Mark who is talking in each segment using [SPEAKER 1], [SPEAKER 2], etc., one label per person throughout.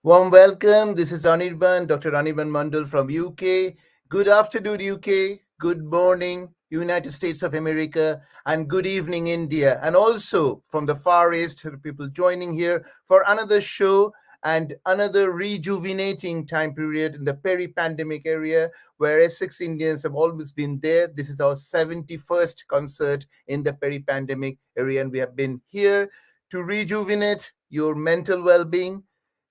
[SPEAKER 1] Warm welcome. This is Anirban, Dr. Anirban Mandal from UK. Good afternoon, UK. Good morning, United States of America, and good evening, India. And also from the Far East, people joining here for another show and another rejuvenating time period in the peri-pandemic area where Essex Indians have always been there. This is our 71st concert in the peri-pandemic area, and we have been here to rejuvenate your mental well-being,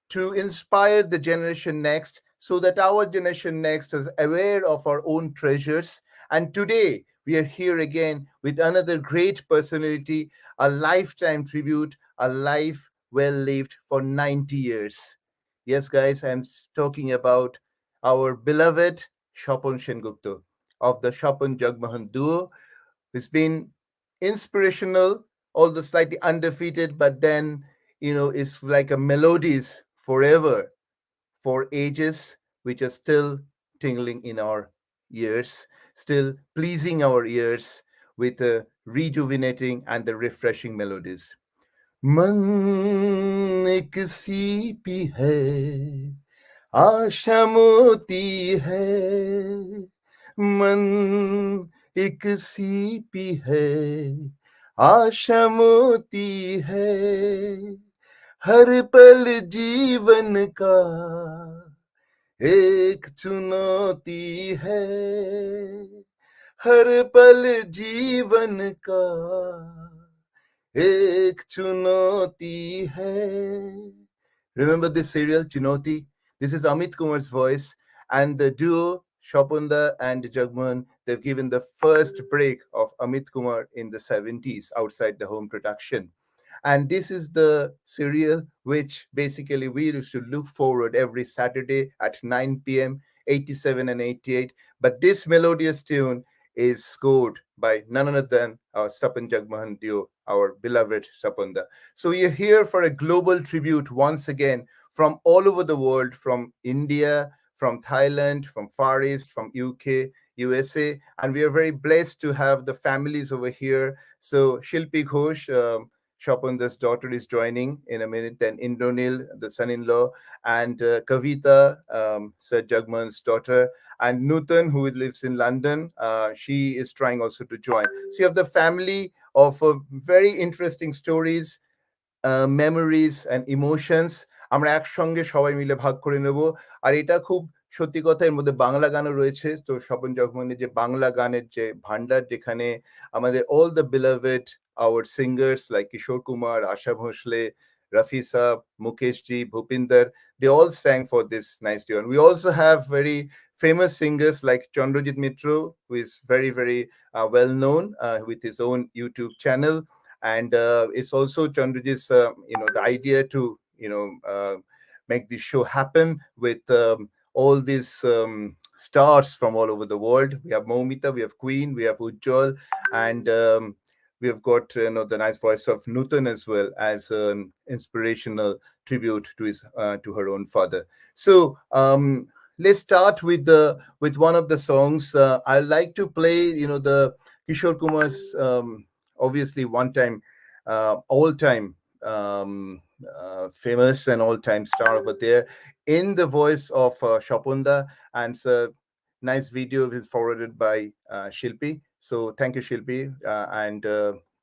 [SPEAKER 1] to inspire the generation next so that our generation next is aware of our own treasures. And today we are here again with another great personality, a lifetime tribute, a life well lived for 90 years. Yes, guys, I'm talking about our beloved Swapan Sengupta of the Swapan Jagmohan duo, who's been inspirational, although slightly undefeated, but then, it's like a melodies forever, for ages, which are still tingling in our ears, still pleasing our ears with the rejuvenating and the refreshing melodies. मन एक CP है, आशा मोती है, मन एक CP है, आशा मोती है, हर पल जीवन का एक चुनौती है, हर पल जीवन का एक चुनौती है. Remember this serial, Chinoti? This is Amit Kumar's voice, and the duo Shopunda and Jagmohan, they've given the first break of Amit Kumar in the 70s outside the home production. And this is the serial which basically we used to look forward every Saturday at 9 p.m., 87 and 88. But this melodious tune is scored by none other than our Swapan Jagmohan duo, our beloved Swapanda. So we are here for a global tribute once again from all over the world, from India, from Thailand, from Far East, from UK, USA, and we are very blessed to have the families over here. So Shilpi Ghosh, Shopanda's daughter, is joining in a minute. Then Indronil, the son-in-law, and Kavita, Sir Jagman's daughter, and Nutan, who lives in London. She is trying also to join. So you have the family of very interesting stories, memories and emotions আমরা একসঙ্গে সবাই মিলে ভাগ করে নেব। আর এটা খুব সত্যি কথা, এর মধ্যে বাংলা গানও রয়েছে। তো স্বপন জগমনের যে বাংলা গানের যে ভান্ডার, যেখানে আমাদের all the beloved our singers like Kishore Kumar, Asha Bhosle, Rafi Saab, Mukesh ji, Bhupinder, they all sang for this nice tune. We also have very famous singers like Chandrajit Mitro, who is very, very well known with his own YouTube channel. And it's also Chandrajit's, the idea to, make this show happen with all these stars from all over the world. We have Momita, we have Queen, we have Ujjwal, and we have got the nice voice of Nutan as well as an inspirational tribute to his to her own father. So let's start with one of the songs. I like to play, the Kishore Kumar's obviously one time, all time famous and all time star over there in the voice of Shopunda, and it's a nice video is forwarded by Shilpi. So thank you, Shilpi, and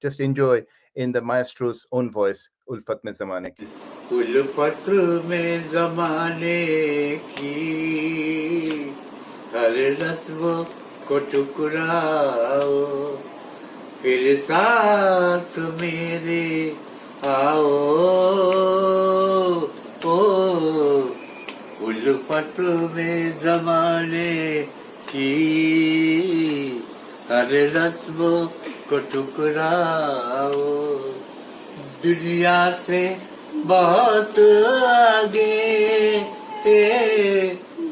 [SPEAKER 1] just enjoy in the maestro's own voice. Ulfat mein zamane ki.
[SPEAKER 2] उल्फत में जमाने की हर रस्म को टुकराओ, फिर साथ मेरे आओ। ओ उल्फत में जमाने की हर रस्म को टुकराओ, दुनिया से बहुत आगे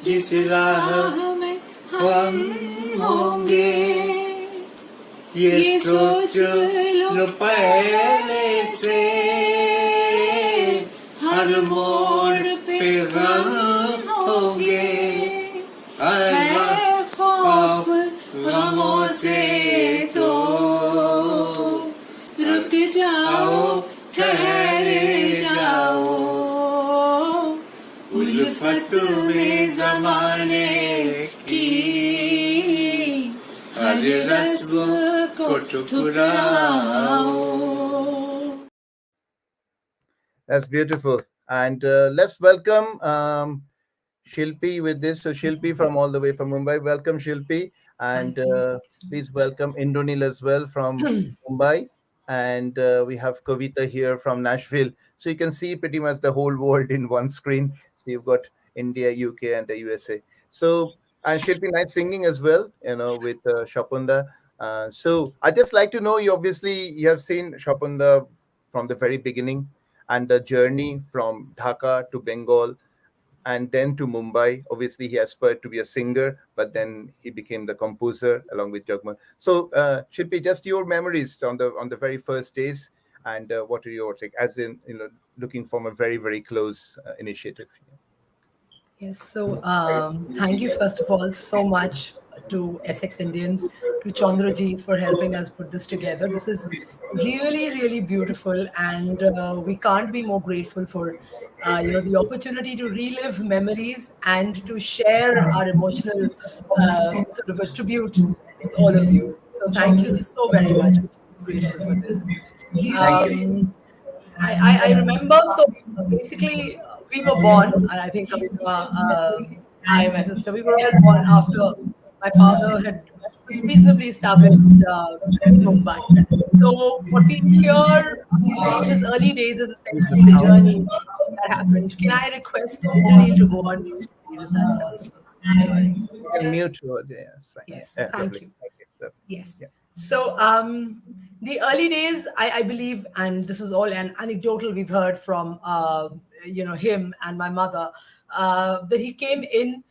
[SPEAKER 2] जिस राह में हम होंगे, ये सोच लो पहले से, हर मोड़ पे गम होंगे, है खौफ गमों से तो रुक जाओ, ठहर जाओ। तुम्हें जमाने की हर रस्म को ठुकराओ.
[SPEAKER 1] That's beautiful. And let's welcome Shilpi with this. So Shilpi from all the way from Mumbai. Welcome, Shilpi. And
[SPEAKER 3] Thank you. Thank you so
[SPEAKER 1] please
[SPEAKER 3] much.
[SPEAKER 1] welcome Indranil as well from Mumbai. And we have Kavita here from Nashville. So you can see pretty much the whole world in one screen. So you've got India, UK, and the USA. So, and Shilpi, nice singing as well, with Shapunda. So I just like to know, you have seen Shapunda from the very beginning and the journey from Dhaka to Bengal and then to Mumbai. Obviously, he aspired to be a singer, but then he became the composer along with Jagman. So, Shilpi, just your memories on the very first days, and what are your take, as in looking from a very very close initiative.
[SPEAKER 3] Yes, so thank you first of all so much to Essex Indians, to Chandrajit for helping us put this together. This is really, really beautiful, and we can't be more grateful for the opportunity to relive memories and to share our emotional sort of a tribute with all of you. So thank you so very much. Grateful for this.
[SPEAKER 1] Thank you.
[SPEAKER 3] I remember. So basically, we were born, and I think Kavita, I, my sister, we were all born after my father was reasonably established in Mumbai. So what we hear about his early days is
[SPEAKER 1] Use the
[SPEAKER 3] essentially the
[SPEAKER 1] sound.
[SPEAKER 3] journey that happened. Can I request Indranil to go on mute, please, if that's possible? Sorry.
[SPEAKER 1] You can mute your. Yes, fine.
[SPEAKER 3] Yes,
[SPEAKER 1] Yeah,
[SPEAKER 3] thank
[SPEAKER 1] lovely.
[SPEAKER 3] you.
[SPEAKER 1] Thank you. Lovely.
[SPEAKER 3] Yes.
[SPEAKER 1] Yeah.
[SPEAKER 3] So the early days, I believe, and this is all an anecdotal we've heard from him and my mother, that he came in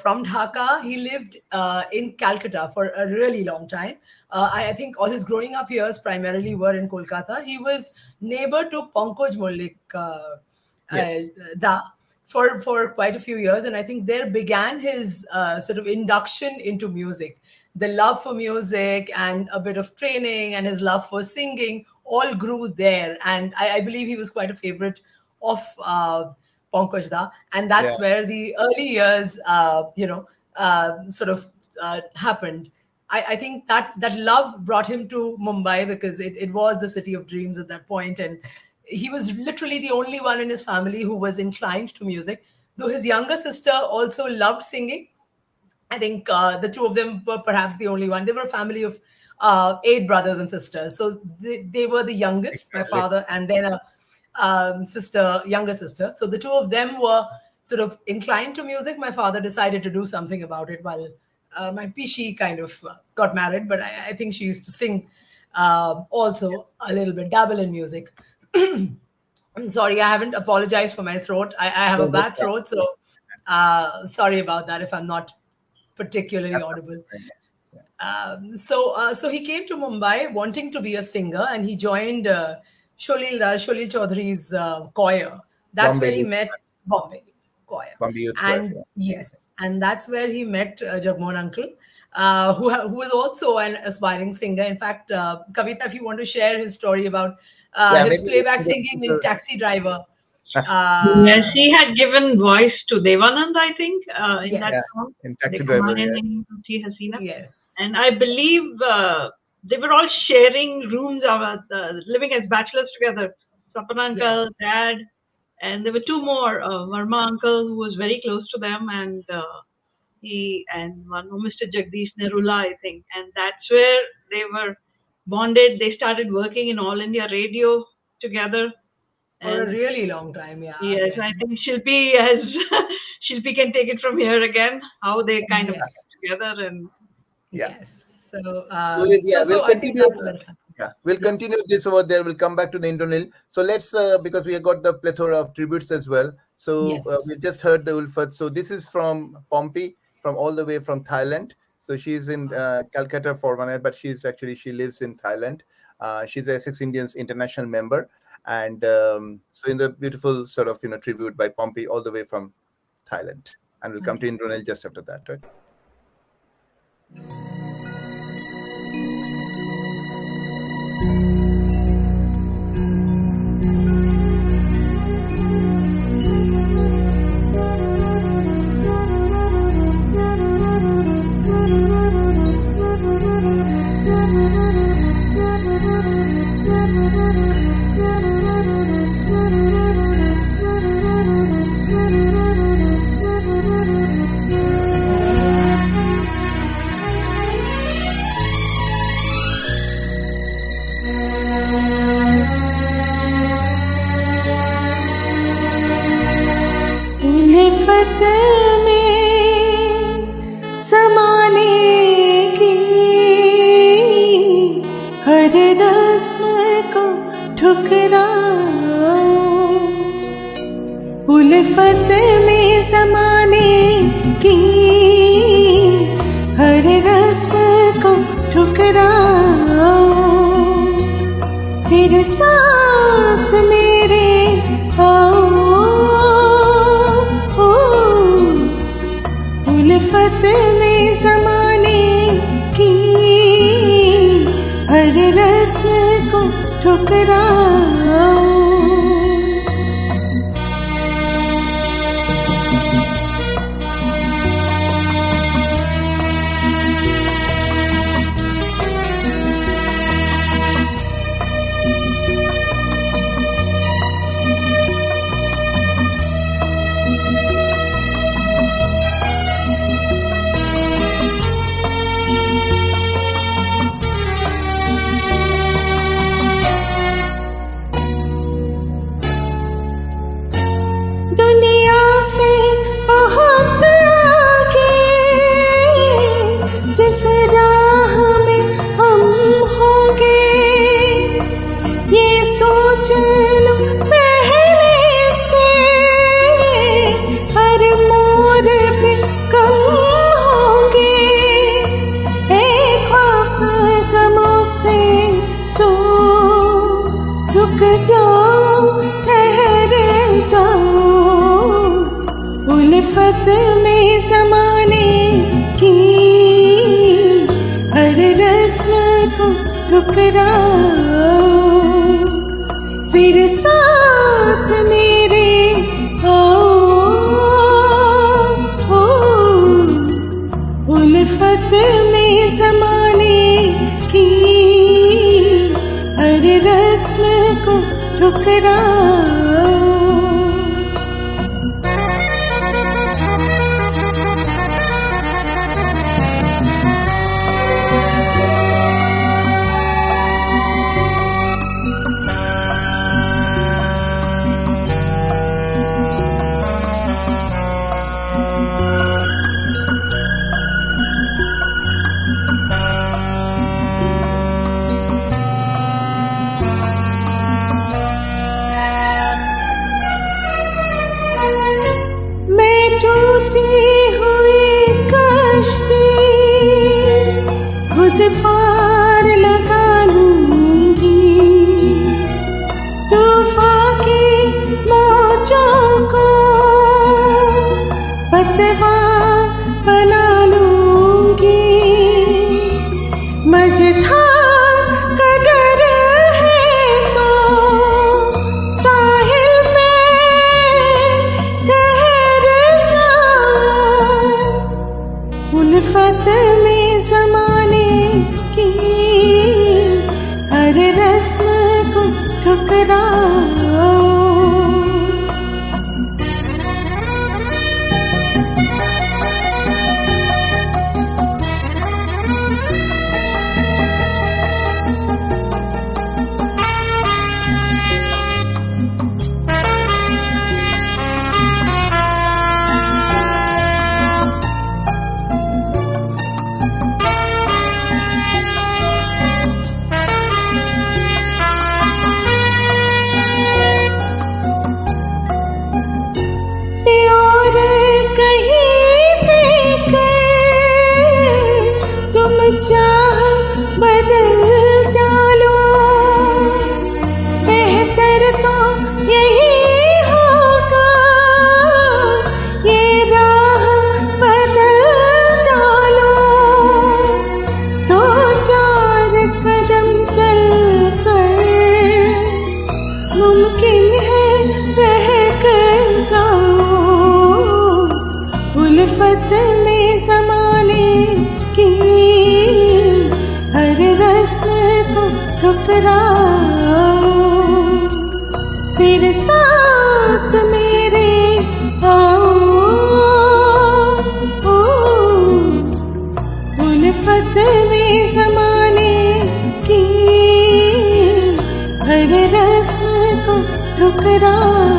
[SPEAKER 3] from Dhaka. He lived in Calcutta for a really long time. I think all his growing up years primarily were in Kolkata. He was neighbor to Pankaj Mullik uh,
[SPEAKER 1] Yes.
[SPEAKER 3] Da for quite a few years, and I think there began his sort of induction into music. The love for music and a bit of training and his love for singing all grew there, and I believe he was quite a favorite of Pankaj Da, and
[SPEAKER 1] Yeah.
[SPEAKER 3] that's where the early years, sort of happened. I think that love brought him to Mumbai because it was the city of dreams at that point, and he was literally the only one in his family who was inclined to music. Though his younger sister also loved singing, I think the two of them were perhaps the only one. They were a family of eight brothers and sisters, so they were the youngest. My
[SPEAKER 1] Exactly.
[SPEAKER 3] father and then a younger sister. So the two of them were sort of inclined to music. My father decided to do something about it while my pishi kind of got married, but I think she used to sing also a little bit, dabble in music. I'm sorry, I haven't apologized for my throat. I have a
[SPEAKER 1] No, that's
[SPEAKER 3] bad
[SPEAKER 1] fine.
[SPEAKER 3] throat, so sorry about that if I'm not particularly
[SPEAKER 1] That's
[SPEAKER 3] audible.
[SPEAKER 1] fine. Yeah.
[SPEAKER 3] So he came to Mumbai wanting to be a singer, and he joined Sholil Chaudhary's choir. That's
[SPEAKER 1] Bombay
[SPEAKER 3] where he
[SPEAKER 1] Youth,
[SPEAKER 3] met Bombay choir,
[SPEAKER 1] Bombay Youth Choir.
[SPEAKER 3] and
[SPEAKER 1] Yeah.
[SPEAKER 3] yes, and that's where he met Jagmohan Uncle, who was also an aspiring singer. In fact, Kavita, if you want to share his story about
[SPEAKER 1] Yeah,
[SPEAKER 3] his
[SPEAKER 1] maybe we
[SPEAKER 3] playback
[SPEAKER 1] can just
[SPEAKER 3] singing
[SPEAKER 1] put
[SPEAKER 3] in Taxi Driver.
[SPEAKER 4] Yes,
[SPEAKER 3] Uh,
[SPEAKER 4] he had given voice to Devanand, I think, in that
[SPEAKER 1] yeah,
[SPEAKER 3] yes,
[SPEAKER 4] song,
[SPEAKER 1] in Taxi
[SPEAKER 4] Dekho
[SPEAKER 1] Driver.
[SPEAKER 4] Maine
[SPEAKER 1] Yeah.
[SPEAKER 4] Nahi Tohi Hasina.
[SPEAKER 3] yes,
[SPEAKER 4] And I believe they were all sharing rooms, living as bachelors together. Swapan
[SPEAKER 3] yes.
[SPEAKER 4] uncle, dad, and there were two more. Verma uncle, who was very close to them, and he and one more Mr. Jagdish Nerula, I think. And that's where they were bonded. They started working in All India Radio together.
[SPEAKER 3] For a
[SPEAKER 4] And
[SPEAKER 3] really long time, yeah,
[SPEAKER 4] yes, I
[SPEAKER 3] again.
[SPEAKER 4] think Shilpi has Shilpi can take it from here again. How they kind of
[SPEAKER 3] Yes,
[SPEAKER 4] came together and
[SPEAKER 1] Yeah.
[SPEAKER 3] yes. So,
[SPEAKER 1] So yeah, we'll
[SPEAKER 3] so I think
[SPEAKER 1] continue.
[SPEAKER 3] that's where it happened.
[SPEAKER 1] Yeah, we'll
[SPEAKER 3] Yeah.
[SPEAKER 1] continue this over there. We'll come back to the Indonil. So let's because we have got the plethora of tributes as well. So
[SPEAKER 3] Yes.
[SPEAKER 1] we just heard the Ulfat. So this is from Pompey, from all the way from Thailand. So she's in Calcutta for one, but she lives in Thailand. She's a Essex Indians international member, and so in the beautiful sort of tribute by Pompey all the way from Thailand. And we'll come to
[SPEAKER 3] Wonderful.
[SPEAKER 1] Indonil just after that, right?
[SPEAKER 2] उल्फत में समाने की हर रस्म को ठुकराओ, उल्फत में समाने की हर रस्म को ठुकराओ, फिर साथ मेरे आओ, उल्फत में ज़माने की हर रस्म को ठुकराओ। दुनिया से बहुत आगे जिस राह में हम होंगे, ये सोच लो पहले से, हर मोड़ पे कम होंगे, एक खौफ गमों से तो रुक जाओ, ठहर जाओ, उल्फत में ज़माने की हर रस्म को ठुकराओ, फिर साथ मेरे आओ, उल्फत में ज़माने की हर रस्म को ठुकराओ। मैं टूटी हुई कश्ती खुद पार लगा लूंगी, तूफान की मौजों को पतवार बना लूंगी, मझधार का डर है तो साहिल पे ठहर जाओ, उल्फत में ज़माने की हर रस्म को ठुकराओ। ठुकराओ, फिर साथ मेरे आओ, ओ, उल्फत में ज़माने की हर रस्म को ठुकराओ।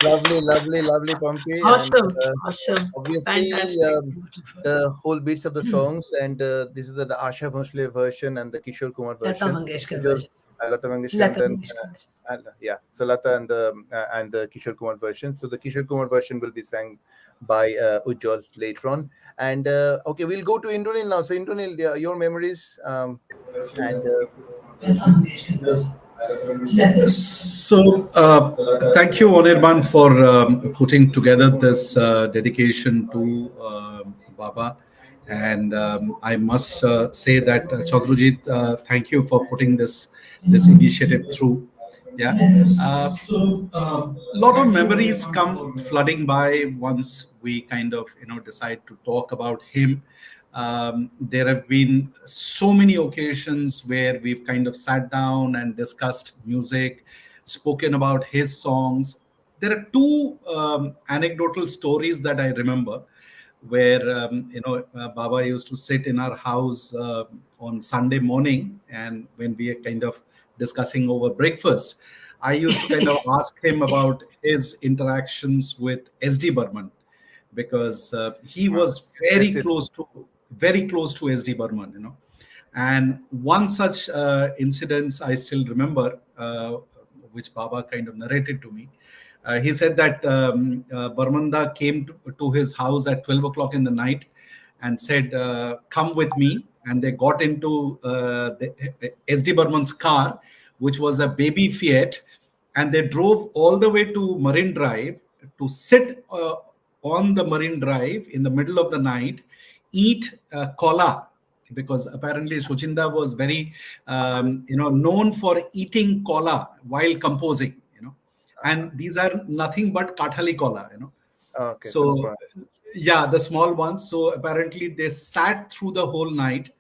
[SPEAKER 1] Lovely, lovely, lovely, Pompi. And
[SPEAKER 4] Awesome, awesome,
[SPEAKER 1] obviously,
[SPEAKER 4] fantastic.
[SPEAKER 1] the whole beats of the songs, and this is the Asha Bhosle version and the Kishore Kumar
[SPEAKER 3] Lata
[SPEAKER 1] version.
[SPEAKER 3] Mangeshkar
[SPEAKER 1] Kishore-
[SPEAKER 3] version.
[SPEAKER 1] Lata Mangeshkar, and
[SPEAKER 3] Lata
[SPEAKER 1] then
[SPEAKER 3] Mangeshkar version.
[SPEAKER 1] yeah, so Lata and the Kishore Kumar version. So the Kishore Kumar version will be sang by Ujjwal later on. And okay, we'll go to Indranil now. So Indranil, your memories and
[SPEAKER 3] Lata Mangeshkar version.
[SPEAKER 5] So, thank you, Anirban, for putting together this dedication to Baba. And I must say that Chaudhrujit, thank you for putting this initiative through. Yeah. So, a lot of memories come flooding by once we kind of decide to talk about him. There have been so many occasions where we've kind of sat down and discussed music, spoken about his songs. There are two anecdotal stories that I remember where Baba used to sit in our house on Sunday morning, and when we are kind of discussing over breakfast, I used to kind of ask him about his interactions with SD Burman, because he was
[SPEAKER 1] Yes, yes.
[SPEAKER 5] very close to SD Burman. And one such incident I still remember, which Baba kind of narrated to me. He said that Barmanda came to his house at 12 o'clock in the night and said, come with me. And they got into the SD Burman's car, which was a baby Fiat. And they drove all the way to Marine Drive to sit on the Marine Drive in the middle of the night, eat cola, because apparently Suchinda was very, known for eating cola while composing, and these are nothing but kathali cola,
[SPEAKER 1] Okay,
[SPEAKER 5] So, yeah, the small ones. So apparently they sat through the whole night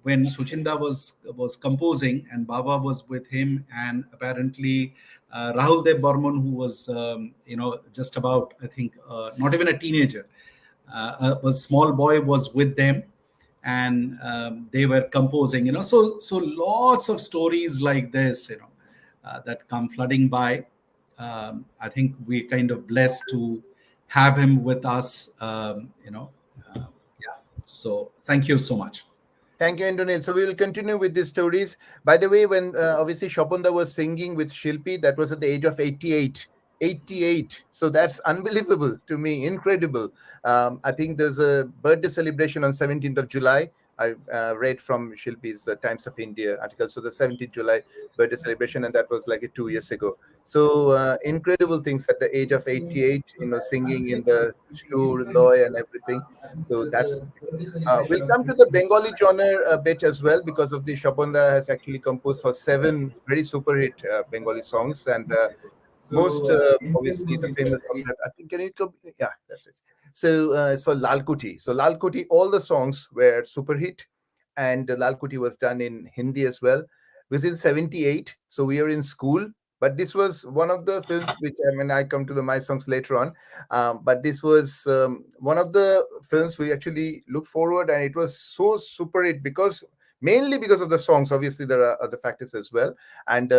[SPEAKER 5] when Suchinda was composing, and Baba was with him, and apparently Rahul Dev Burman, who was just about, I think, not even a teenager, a small boy, was with them, and they were composing. So lots of stories like this, that come flooding by. I think we kind of blessed to have him with us. Yeah. So thank you so much.
[SPEAKER 1] Thank you, Indranil. So we will continue with these stories. By the way, when obviously Shopanda was singing with Shilpi, that was at the age of 88. 88. So that's unbelievable to me, incredible. I think there's a birthday celebration on 17th of July. I read from Shilpi's Times of India article. So the 17th July birthday celebration, and that was like 2 years ago. So incredible things at the age of 88, singing in the Shur, Loy, and everything. So that's we'll come to the Bengali genre a bit as well, because of the Shopanda has actually composed for 7 very super hit Bengali songs, and most obviously the famous of that. I think can you come? Yeah, that's it. So it's for Lal Kuti. So Lal Kuti, all the songs were super hit, and Lal Kuti was done in Hindi as well. Within 78, so we are in school. But this was one of the films which, I mean, I come to my songs later on. But this was one of the films we actually look forward, and it was so super hit mainly because of the songs. Obviously, there are other factors as well. And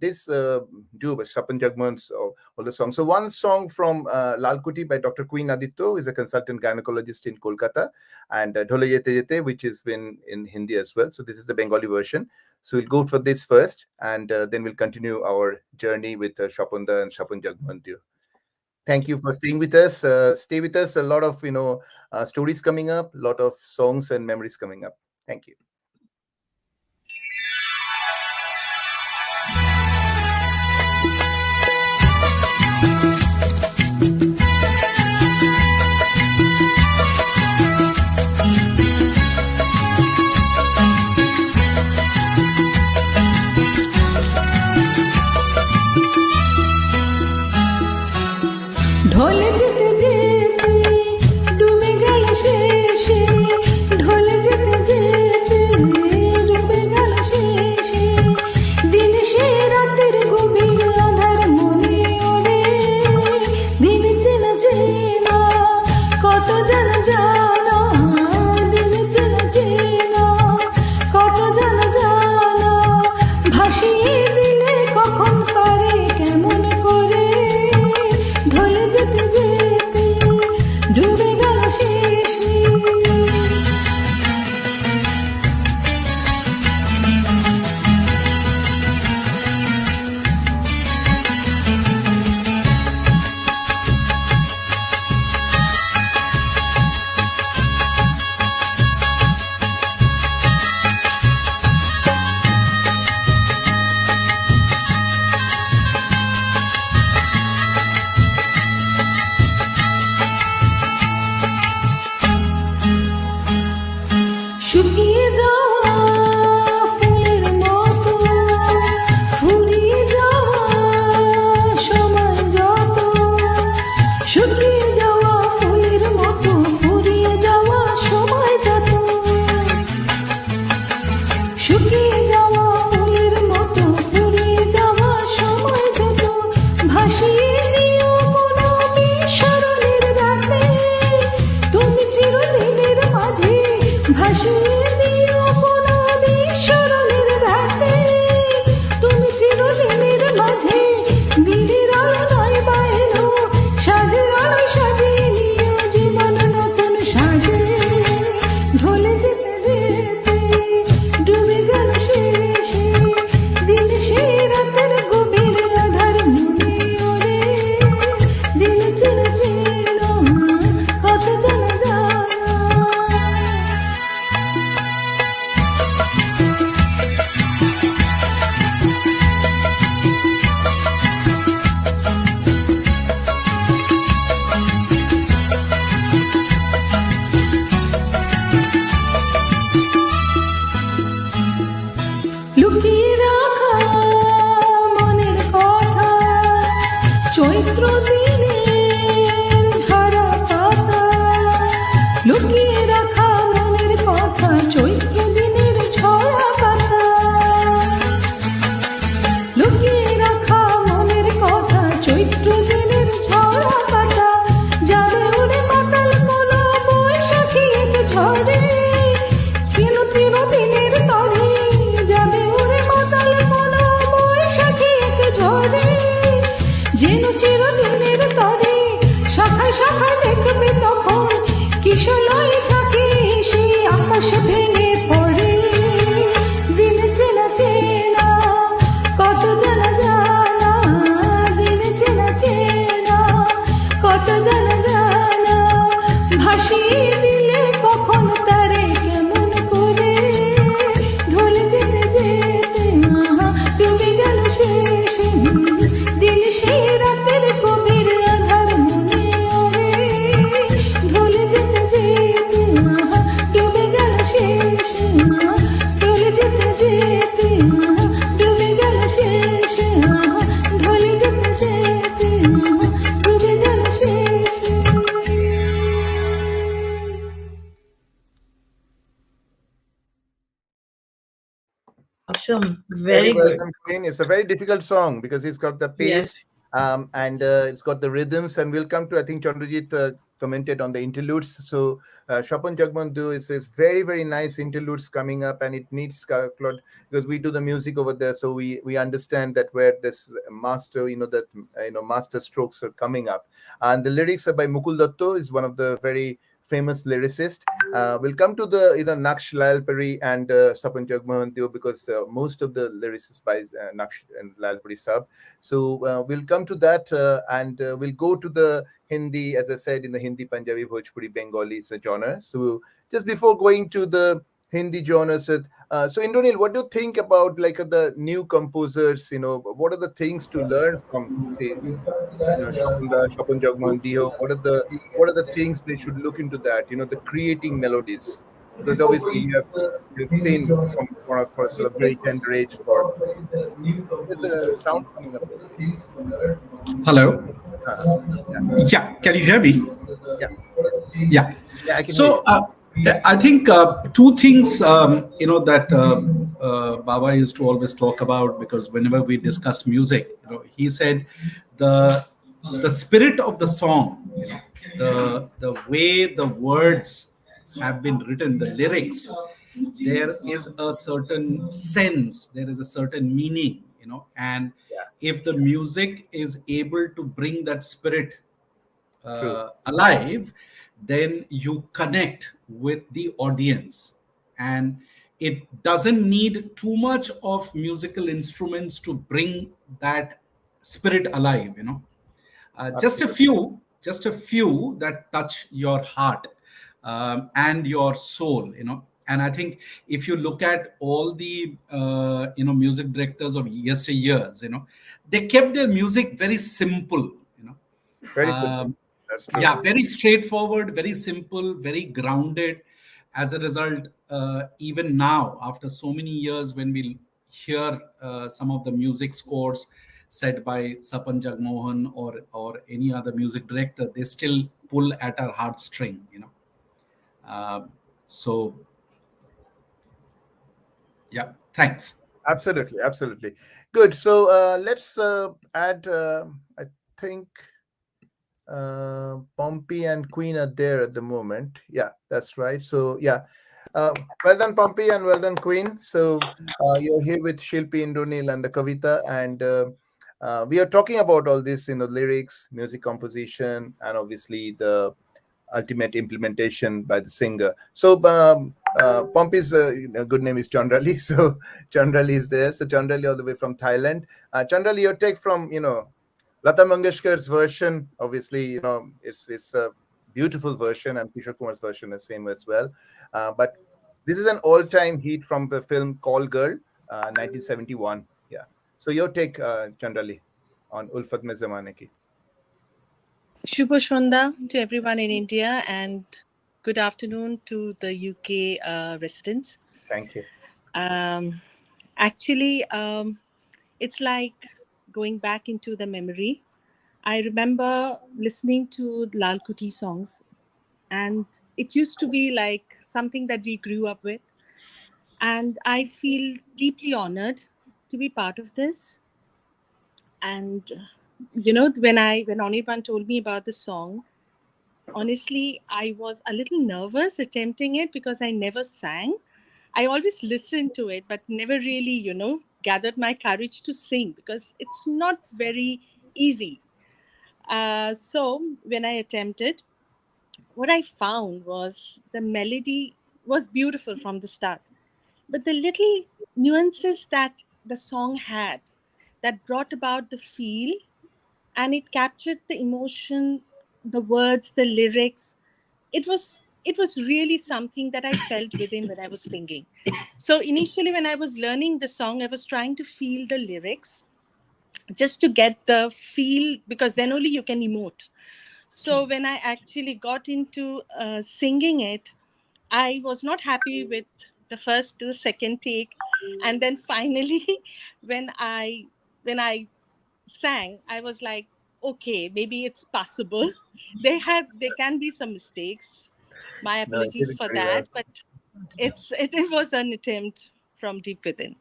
[SPEAKER 1] this duo, Swapan Jagman's, all the songs. So one song from Lal Kuti by Dr. Queen Aditya, who is a consultant gynecologist in Kolkata, and Dhole Jete Jete, which has been in Hindi as well. So this is the Bengali version. So we'll go for this first, and then we'll continue our journey with Shopanda and Swapan Jagman duo. Thank you for staying with us. Stay with us. A lot of stories coming up, a lot of songs and memories coming up. Thank you.
[SPEAKER 2] কখন তারে কেমন করে ঢলে যেতে যেতে ডুবে গেল শেষে শুকিয়ে যাওয়া ফুলের মতো ফুরিয়ে যাওয়া সময় যত শুকিয়ে যাওয়া ফুলের মতো ফুরিয়ে যাওয়া সময় যত শুকিয়ে যাওয়া ফুলের মতো ফুরিয়ে যাওয়া সময় যত ভাসিয়ে নিও কোনো বিস্মরণের রাতে তুমি চিরদিনের মাঝে ভাসিয়ে দিও কোনো বিস্মরণের রাতে তুমি চিরদিনের মাঝে দিনের আলো নয় বাইলো সাজের আলো সাজিয়ে নিও জীবন নতুন সাজে ঢলে যেতে যেতে ডুবে গেল শেষে দিন সে রাতের গভীর আধার মনে ওরে দিন চেনা চেনা কত জানা জানা লুকিয়ে রাখা মনের কথা চৈত্র দিনের ঝরা পাতা লুকিয়ে রাখা মনের কথা চৈত্র দিনের ঝরা পাতা লুকিয়ে রাখা মনের কথা চৈত্র দিনের ঝরা পাতা যাবে উড়ে মাতাল কোনো বৈশাখী এক ঝড়ে চিরদিনের তরে যাবে উড়ে মাতাল কোনো বৈশাখী এক ঝড়ে যেন চিরদিনের তরে শাখায় শাখায় দেখবে তখন কিশলয় ঝাঁকে এসে আকাশ ভেঙে পড়ে দিন চেনা চেনা কত জানা জানা দিন চেনা চেনা কত জানা জানা ভাসিয়ে দিলে কখন তারে কেমন করে ঢলে যেতে যেতে ডুবে গেল শেষে দিন সেই রাতের গভীর আধার মনে ওরে ঢলে যেতে যেতে ডুবে গেল শেষে ঢলে যেতে যেতে ডুবে গেল শেষে ঢলে যেতে যেতে ডুবে গেল শেষে
[SPEAKER 4] Awesome.
[SPEAKER 1] Very
[SPEAKER 4] Very
[SPEAKER 1] well
[SPEAKER 4] good.
[SPEAKER 1] done, Queen. It's a very difficult song because it's got the
[SPEAKER 4] Yes.
[SPEAKER 1] pace and it's got the rhythms. And we'll come to, I think Chandrajit commented on the interludes. So Swapan Jagmandu is very, very nice interludes coming up, and it needs Claude because we do the music over there. So we understand that where this master, that, master strokes are coming up. And the lyrics are by Mukul Datto, is one of the very famous lyricist. We'll come to the Naksh Lalpuri and Swapan Jagmohan because most of the lyricists by Naksh and Lalpuri Sab. So we'll come to that and we'll go to the Hindi, as I said, in the Hindi, Punjabi, Bhojpuri, Bengali is a genre. So just before going to the Hindi genres, so Indranil, what do you think about like the new composers? What are the things to learn from, say, Swapan Jagmohan Dio? What are the things they should look into that? The creating melodies, because obviously you've seen for sort of very tender age for. There's a sound coming up.
[SPEAKER 5] Hello.
[SPEAKER 1] Yeah,
[SPEAKER 5] Yeah, can you hear me?
[SPEAKER 1] yeah,
[SPEAKER 5] Yeah.
[SPEAKER 1] yeah. I can hear
[SPEAKER 5] So
[SPEAKER 1] you.
[SPEAKER 5] I think two things that Baba used to always talk about, because whenever we discussed music, he said the spirit of the song, the way the words have been written, the lyrics, there is a certain sense, there is a certain meaning, and
[SPEAKER 1] Yeah.
[SPEAKER 5] if the music is able to bring that spirit
[SPEAKER 1] True.
[SPEAKER 5] alive, then you connect with the audience. And it doesn't need too much of musical instruments to bring that spirit alive,
[SPEAKER 1] Absolutely.
[SPEAKER 5] just a few that touch your heart, and your soul, and I think if you look at all the music directors of yesteryears, they kept their music very simple,
[SPEAKER 1] Very simple.
[SPEAKER 5] um,
[SPEAKER 1] That's true.
[SPEAKER 5] yeah, very straightforward, very simple, very grounded. As a result, even now, after so many years, when we hear some of the music scores set by Sapan Jagmohan or any other music director, they still pull at our heartstring. So yeah, thanks.
[SPEAKER 1] Absolutely. Absolutely. Good. So let's add, I think Pompey and Queen are there at the moment. Yeah, that's right. So yeah, uh, well done Pompey and well done Queen. So you're here with Shilpi Indranil and the Kavita, and we are talking about all this, lyrics, music composition, and obviously the ultimate implementation by the singer. So Pompey's good name is Chandrali. So Chandrali is there. So Chandrali all the way from Thailand. Chandrali, your take from Lata Mangeshkar's version. Obviously, it's a beautiful version, and Kishore Kumar's version is same as well. But this is an all-time hit from the film Call Girl, 1971. Yeah. So your take, Chandrali, on Ulfat Mein Zamane Ki.
[SPEAKER 6] Shubho Shonda to everyone in India and good afternoon to the UK residents.
[SPEAKER 1] Thank you.
[SPEAKER 6] Um, actually, it's like going back into the memory. I remember listening to Lal Kuti songs, and it used to be like something that we grew up with. And I feel deeply honored to be part of this. And when Anirban told me about the song, honestly, I was a little nervous attempting it because I never sang. I always listened to it, but never really, gathered my courage to sing because it's not very easy. So when I attempted, what I found was the melody was beautiful from the start, but the little nuances that the song had that brought about the feel, and it captured the emotion, the words, the lyrics. It was really something that I felt within when I was singing. So initially when I was learning the song, I was trying to feel the lyrics just to get the feel, because then only you can emote. So when I actually got into singing it, I was not happy with the first to the second take, and then finally when I sang, I was like, okay, maybe it's possible. There can be some mistakes. My
[SPEAKER 1] No, you did
[SPEAKER 6] apologies
[SPEAKER 1] it
[SPEAKER 6] for
[SPEAKER 1] very well.
[SPEAKER 6] that, but it was an attempt from deep within.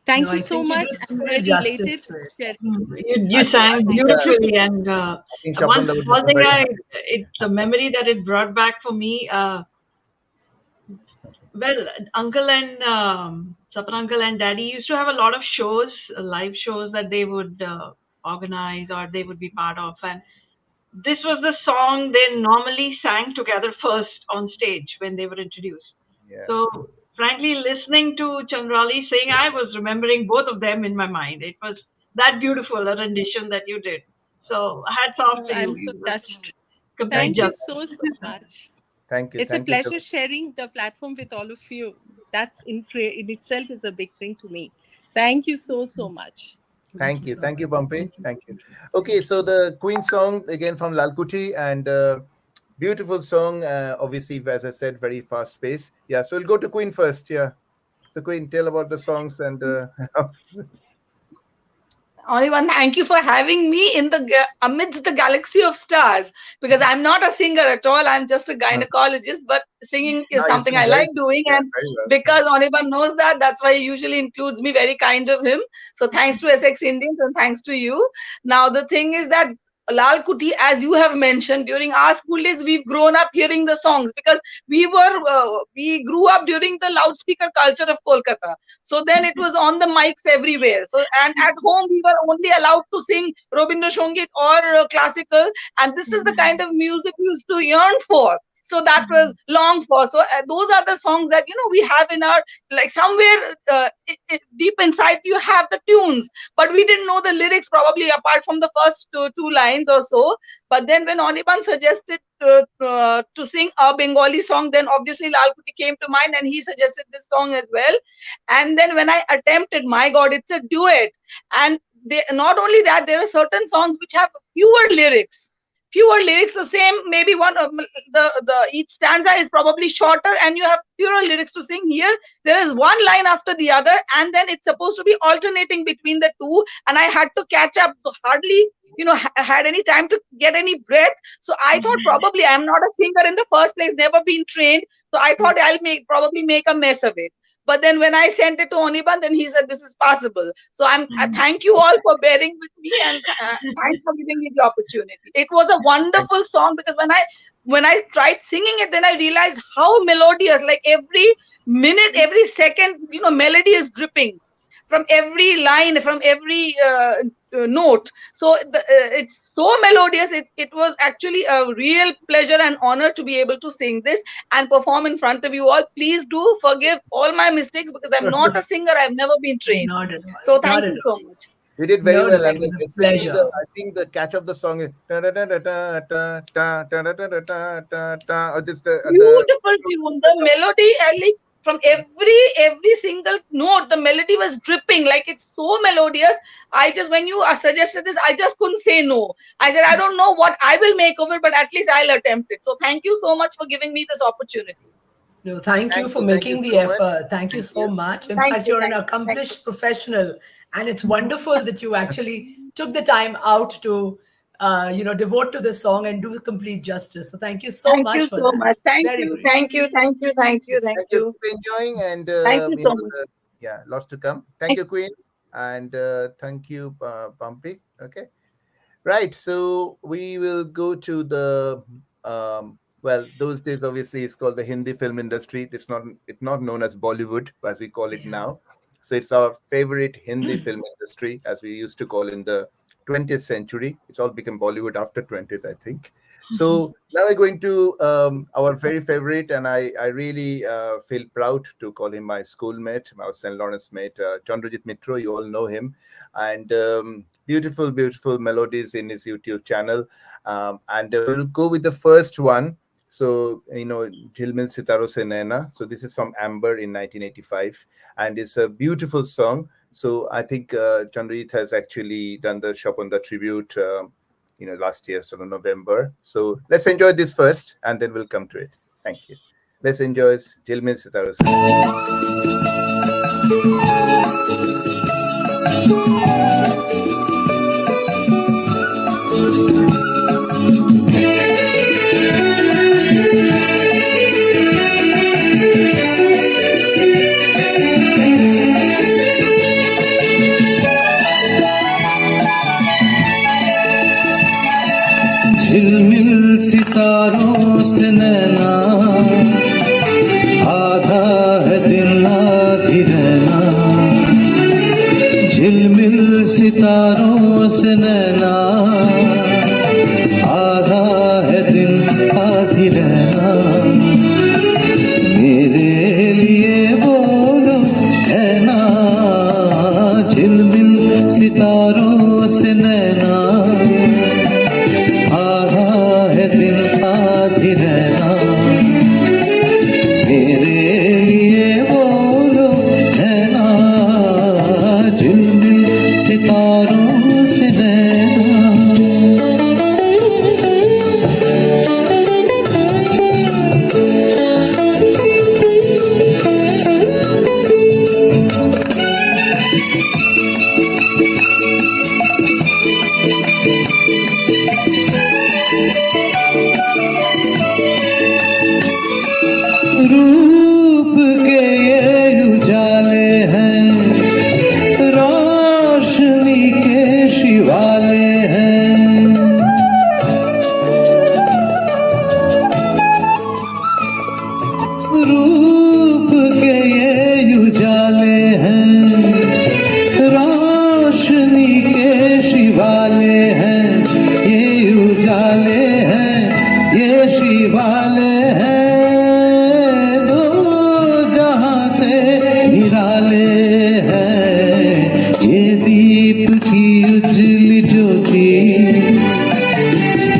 [SPEAKER 6] Thank
[SPEAKER 3] No,
[SPEAKER 6] you
[SPEAKER 3] I
[SPEAKER 6] so
[SPEAKER 3] think you
[SPEAKER 6] much.
[SPEAKER 3] did
[SPEAKER 6] I'm
[SPEAKER 3] full
[SPEAKER 6] really
[SPEAKER 3] justice
[SPEAKER 6] elated
[SPEAKER 3] to
[SPEAKER 6] to
[SPEAKER 3] it.
[SPEAKER 6] share.
[SPEAKER 4] You
[SPEAKER 1] I
[SPEAKER 4] sang
[SPEAKER 1] think
[SPEAKER 4] beautifully, and
[SPEAKER 1] I think
[SPEAKER 4] one
[SPEAKER 1] Shapanda would
[SPEAKER 4] small
[SPEAKER 1] become
[SPEAKER 4] thing
[SPEAKER 1] very happy.
[SPEAKER 4] it's a memory that it brought back for me. Well, uncle and Sapan uncle and daddy used to have a lot of shows, live shows that they would organize or they would be part of, and this was the song they normally sang together first on stage when they were introduced.
[SPEAKER 1] Yes.
[SPEAKER 4] So, frankly, listening to Chandrali sing, I was remembering both of them in my mind. It was that beautiful a rendition that you did. So, hats off
[SPEAKER 6] Oh,
[SPEAKER 4] to you.
[SPEAKER 6] I'm so
[SPEAKER 4] You were
[SPEAKER 6] touched.
[SPEAKER 4] complete
[SPEAKER 1] Thank
[SPEAKER 6] Thank
[SPEAKER 1] you.
[SPEAKER 6] you
[SPEAKER 4] justice.
[SPEAKER 6] so much.
[SPEAKER 1] Thank you.
[SPEAKER 6] It's a
[SPEAKER 1] Thank you.
[SPEAKER 6] pleasure sharing the platform with all of you. That's in itself is a big thing to me. Thank you so much.
[SPEAKER 3] Thank
[SPEAKER 1] Thank
[SPEAKER 3] you
[SPEAKER 1] you.
[SPEAKER 3] so
[SPEAKER 1] Thank
[SPEAKER 3] much.
[SPEAKER 1] you, Pompey. Thank you. Okay, so the Queen song again from Lalkuti, and beautiful song. Obviously, as I said, very fast pace. Yeah, so we'll go to Queen first. Yeah. So Queen, tell about the songs and
[SPEAKER 7] Only thank you for having me in the amidst the galaxy of stars, because I'm not a singer at all. I'm just a
[SPEAKER 1] no,
[SPEAKER 7] gynecologist, but singing is
[SPEAKER 1] you
[SPEAKER 7] something
[SPEAKER 1] sing
[SPEAKER 7] I
[SPEAKER 1] very
[SPEAKER 7] like
[SPEAKER 1] good.
[SPEAKER 7] doing.
[SPEAKER 1] Yeah,
[SPEAKER 7] And
[SPEAKER 1] very well.
[SPEAKER 7] because Oniban knows that, that's why he usually includes me. Very kind of him. So thanks to SX Indians and thanks to you. Now, the thing is that Lal Kuti, as you have mentioned, during our school days, we've grown up hearing the songs because we grew up during the loudspeaker culture of Kolkata. So then it was on the mics everywhere. So, and at home we were only allowed to sing Robindra Songit or classical, and this is the kind of music we used to yearn for. So that was long for. So those are the songs that we have in our, like, somewhere deep inside you have the tunes, but we didn't know the lyrics probably apart from the first two lines or so. But then when Anirban suggested to sing a Bengali song, then obviously Lal Kuti came to mind, and he suggested this song as well. And then when I attempted, my God, it's a duet, and not only that, there are certain songs which have fewer lyrics, the same, maybe one of the each stanza is probably shorter, and you have fewer lyrics to sing. Here there is one line after the other, and then it's supposed to be alternating between the two, and I had to catch up, hardly had any time to get any breath. So I thought, probably I'm not a singer in the first place, never been trained, so I thought I'll probably make a mess of it. But then when I sent it to Anirban, then he said this is possible. So thank you all for bearing with me, and thanks for giving me the opportunity. It was a wonderful song, because when I tried singing it, then I realized how melodious, like every minute, every second, melody is dripping from every line, from every note. So it's so melodious. It was actually a real pleasure and honor to be able to sing this and perform in front of you all. Please do forgive all my mistakes, because I'm not a singer. I've never been trained.
[SPEAKER 3] Not at all.
[SPEAKER 7] So thank you so much.
[SPEAKER 1] You did very
[SPEAKER 3] No,
[SPEAKER 1] well,
[SPEAKER 3] it
[SPEAKER 1] and
[SPEAKER 3] was a
[SPEAKER 1] especially
[SPEAKER 3] pleasure.
[SPEAKER 1] I think the catch of the song is or this
[SPEAKER 7] Beautiful tune. The melody, like, from every single note, the melody was dripping, like, it's so melodious. When you suggested this, I just couldn't say no. I said, I don't know what I will make of it, but at least I'll attempt it. So thank you so much for giving me this opportunity.
[SPEAKER 3] No, thank you for
[SPEAKER 1] thank
[SPEAKER 3] making
[SPEAKER 1] you
[SPEAKER 3] the
[SPEAKER 1] so much.
[SPEAKER 3] effort. Thank you
[SPEAKER 1] Thank
[SPEAKER 3] so
[SPEAKER 1] you.
[SPEAKER 3] much. In
[SPEAKER 7] Thank
[SPEAKER 3] fact,
[SPEAKER 7] you,
[SPEAKER 3] you're an
[SPEAKER 7] thank you,
[SPEAKER 3] accomplished professional, and it's wonderful that you actually took the time out to, devote to this song and do complete justice. So thank you so
[SPEAKER 7] Thank
[SPEAKER 3] much
[SPEAKER 7] you
[SPEAKER 3] for
[SPEAKER 7] so
[SPEAKER 3] that.
[SPEAKER 7] much. Thank
[SPEAKER 3] Very
[SPEAKER 7] you,
[SPEAKER 3] great.
[SPEAKER 7] thank you, thank you, thank you, thank
[SPEAKER 1] Thank you.
[SPEAKER 7] you.
[SPEAKER 1] Keep enjoying, and
[SPEAKER 7] Thank you so much.
[SPEAKER 1] yeah, lots to come. Thank you, Queen, and thank you, Bumpy. Okay, right. So we will go to the well, those days obviously it's called the Hindi film industry. It's not known as Bollywood as we call it now. So it's our favorite Hindi film industry, as we used to call in the 20th century. It's all become Bollywood after 20th, I think. So now we're going to our very favorite, and I really feel proud to call him my schoolmate, my St. Lawrence mate, Chandrajit Mitro. You all know him, and beautiful, beautiful melodies in his YouTube channel. And we'll go with the first one. So, Jilmil Sitaro Se Naina. So this is from Amber in 1985, and it's a beautiful song. So I think Chandrajit has actually done the Swapan tribute, last year, so November. So let's enjoy this first, and then we'll come to it. Thank you. Let's enjoy Jilmil Sitaro Se Naina.
[SPEAKER 8] झिलमिल सितारों से नैना, आधा है दिन आधी रहना। झिलमिल सितारों से नैना, आधा है दिन आधी रहना। मेरे लिए बोलो है ना, झिलमिल सितारों से नैना, दिन आधी रहना। मेरे लिए बोलो है ना, झिलमिल सितारों से नैना। रूप के ये उजाले हैं, रोशनी के ये शिवाले हैं, ये उजाले हैं, ये शिवाले हैं, दो जहां से निराले हैं, ये दीप की उजली ज्योति,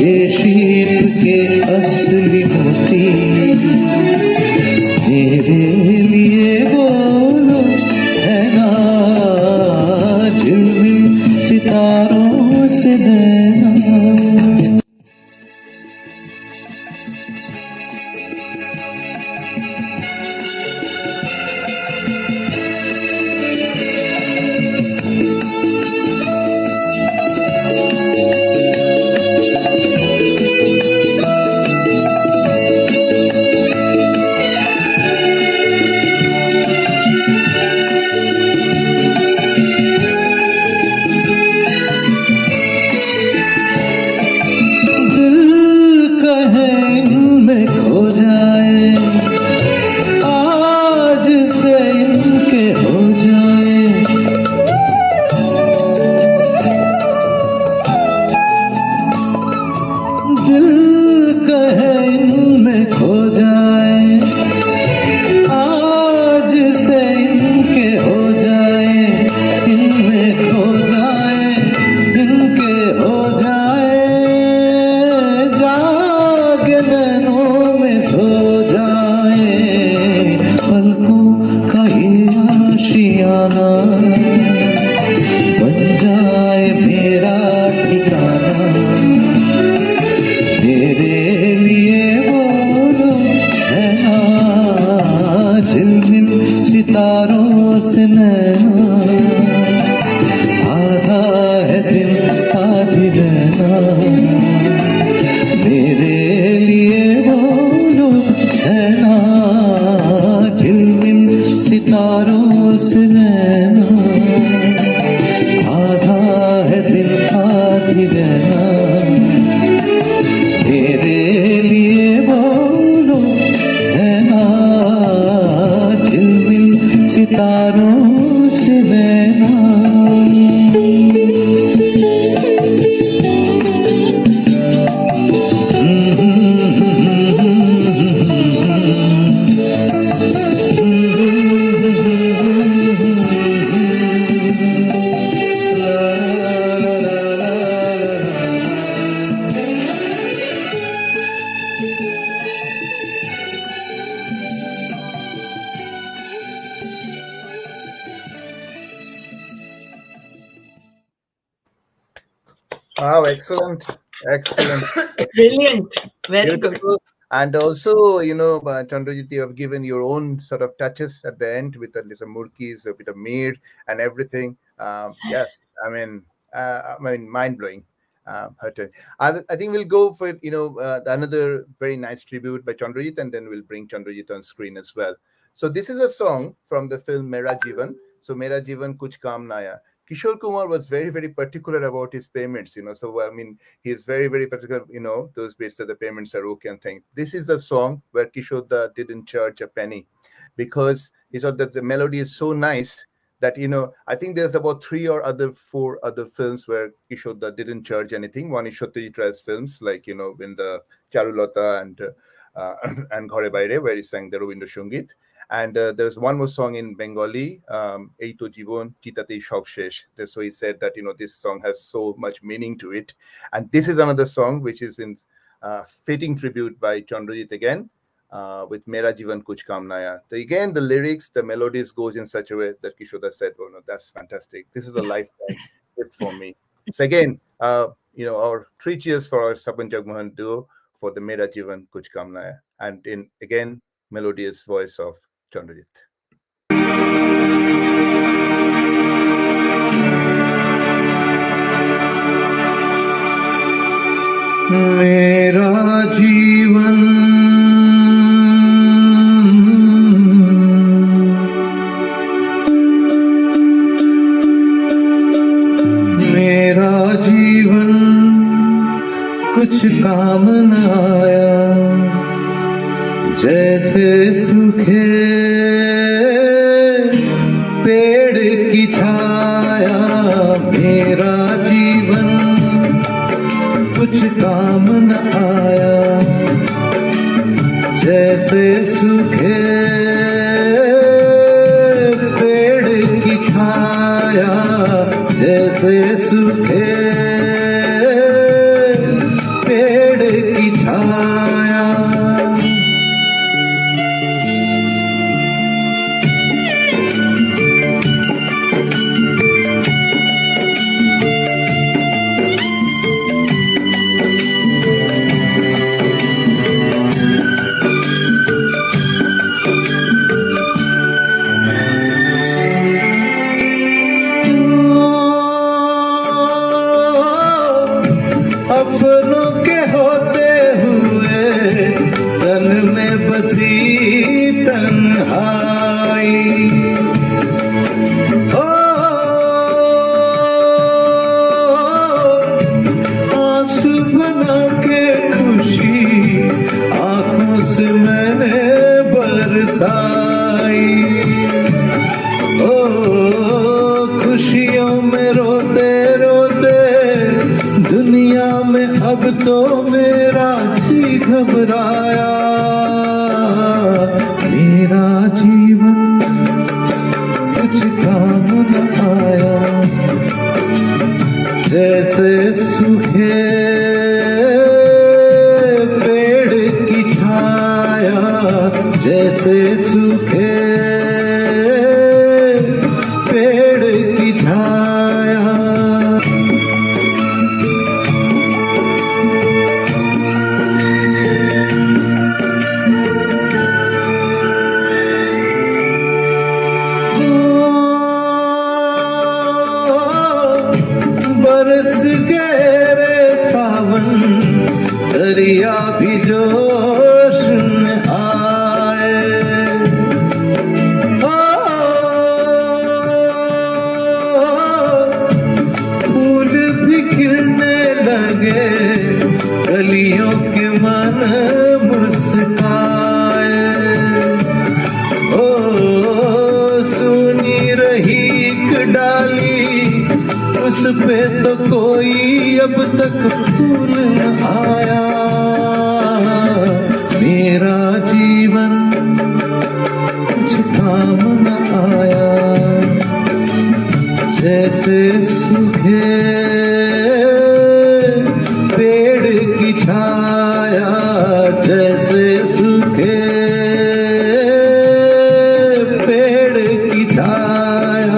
[SPEAKER 8] ये शीत के असली मोती, मेरे लिए बोलो है ना झिलमिल सितारों से नैना। सितारों से नैना, आधा है दिल आधी नैना, मेरे लिए बोलो है ना झिलमिल सितारों से नैना, आधा है दिल आधी नैना, मेरे लिए बोलो है ना झिलमिल सितारों से नैना।
[SPEAKER 1] Wow, excellent, excellent.
[SPEAKER 4] Brilliant. Very good.
[SPEAKER 1] Beautiful. And also, you know, Chandrajit, you have given your own sort of touches at the end with a little murkis, a bit of mead and everything. Yes, I mean, mind blowing. I think we'll go for, you know, another very nice tribute by Chandrajit, and then we'll bring Chandrajit on screen as well. So this is a song from the film Mera Jivan. So Mera Jivan Kuch Kaam Na Aaya. Kishore Kumar was very, very particular about his payments, you know. So, I mean, he's very, very particular, you know, those bits that the payments are okay and things. This is a song where Kishore didn't charge a penny because he thought that the melody is so nice that, you know, I think there's about 4 other films where Kishore didn't charge anything. One is Satyajit Ray's films, like, you know, in the Charulata and Ghore Baire, where he sang the Rabindra Sangit. And there's one more song in Bengali, Eito Jibon Chitatei Shob Shesh. So he said that, you know, this song has so much meaning to it. And this is another song which is in fitting tribute by Chandrajit again, with Mera Jivan Kuch Kaam Na Aaya. Again, the lyrics, the melodies goes in such a way that Kishore said, oh no, that's fantastic. This is a lifetime gift for me. So again, you know, our 3 cheers for our Swapan Jagmohan duo for the Mera Jivan Kuch Kaam Na Aaya. And in, again, melodious voice of Chandrajit.
[SPEAKER 8] मेरा जीवन मेरा जीवन कुछ काम न आया, जैसे सूखे पेड़ की छाया, मेरा काम न आया, जैसे सूखे पेड़ की छाया, जैसे सूखे पेड़ की छाया। अपनों के होते हुए तन में बसी तन्हाई, ओ आंसू बना के खुशी आंखों से मैंने बरसाई, ओ खुशियों में रोते रोते दुनिया में अब तो मेरा जी घबराया। मेरा जीवन कुछ काम न आया, जैसे सूखे पेड़ की छाया, जैसे सूखे पेड़ की छाया। बरस गहरे सावन दरिया भी जोश में आए, ओ फूल भी खिलने लगे, गलियों के मन मुस्काए, ओ सुनी रही एक डाली, उस पे तो कोई अब तक फूल न आया। मेरा जीवन कुछ काम न आया, जैसे सूखे पेड़ की छाया, जैसे सूखे पेड़ की छाया।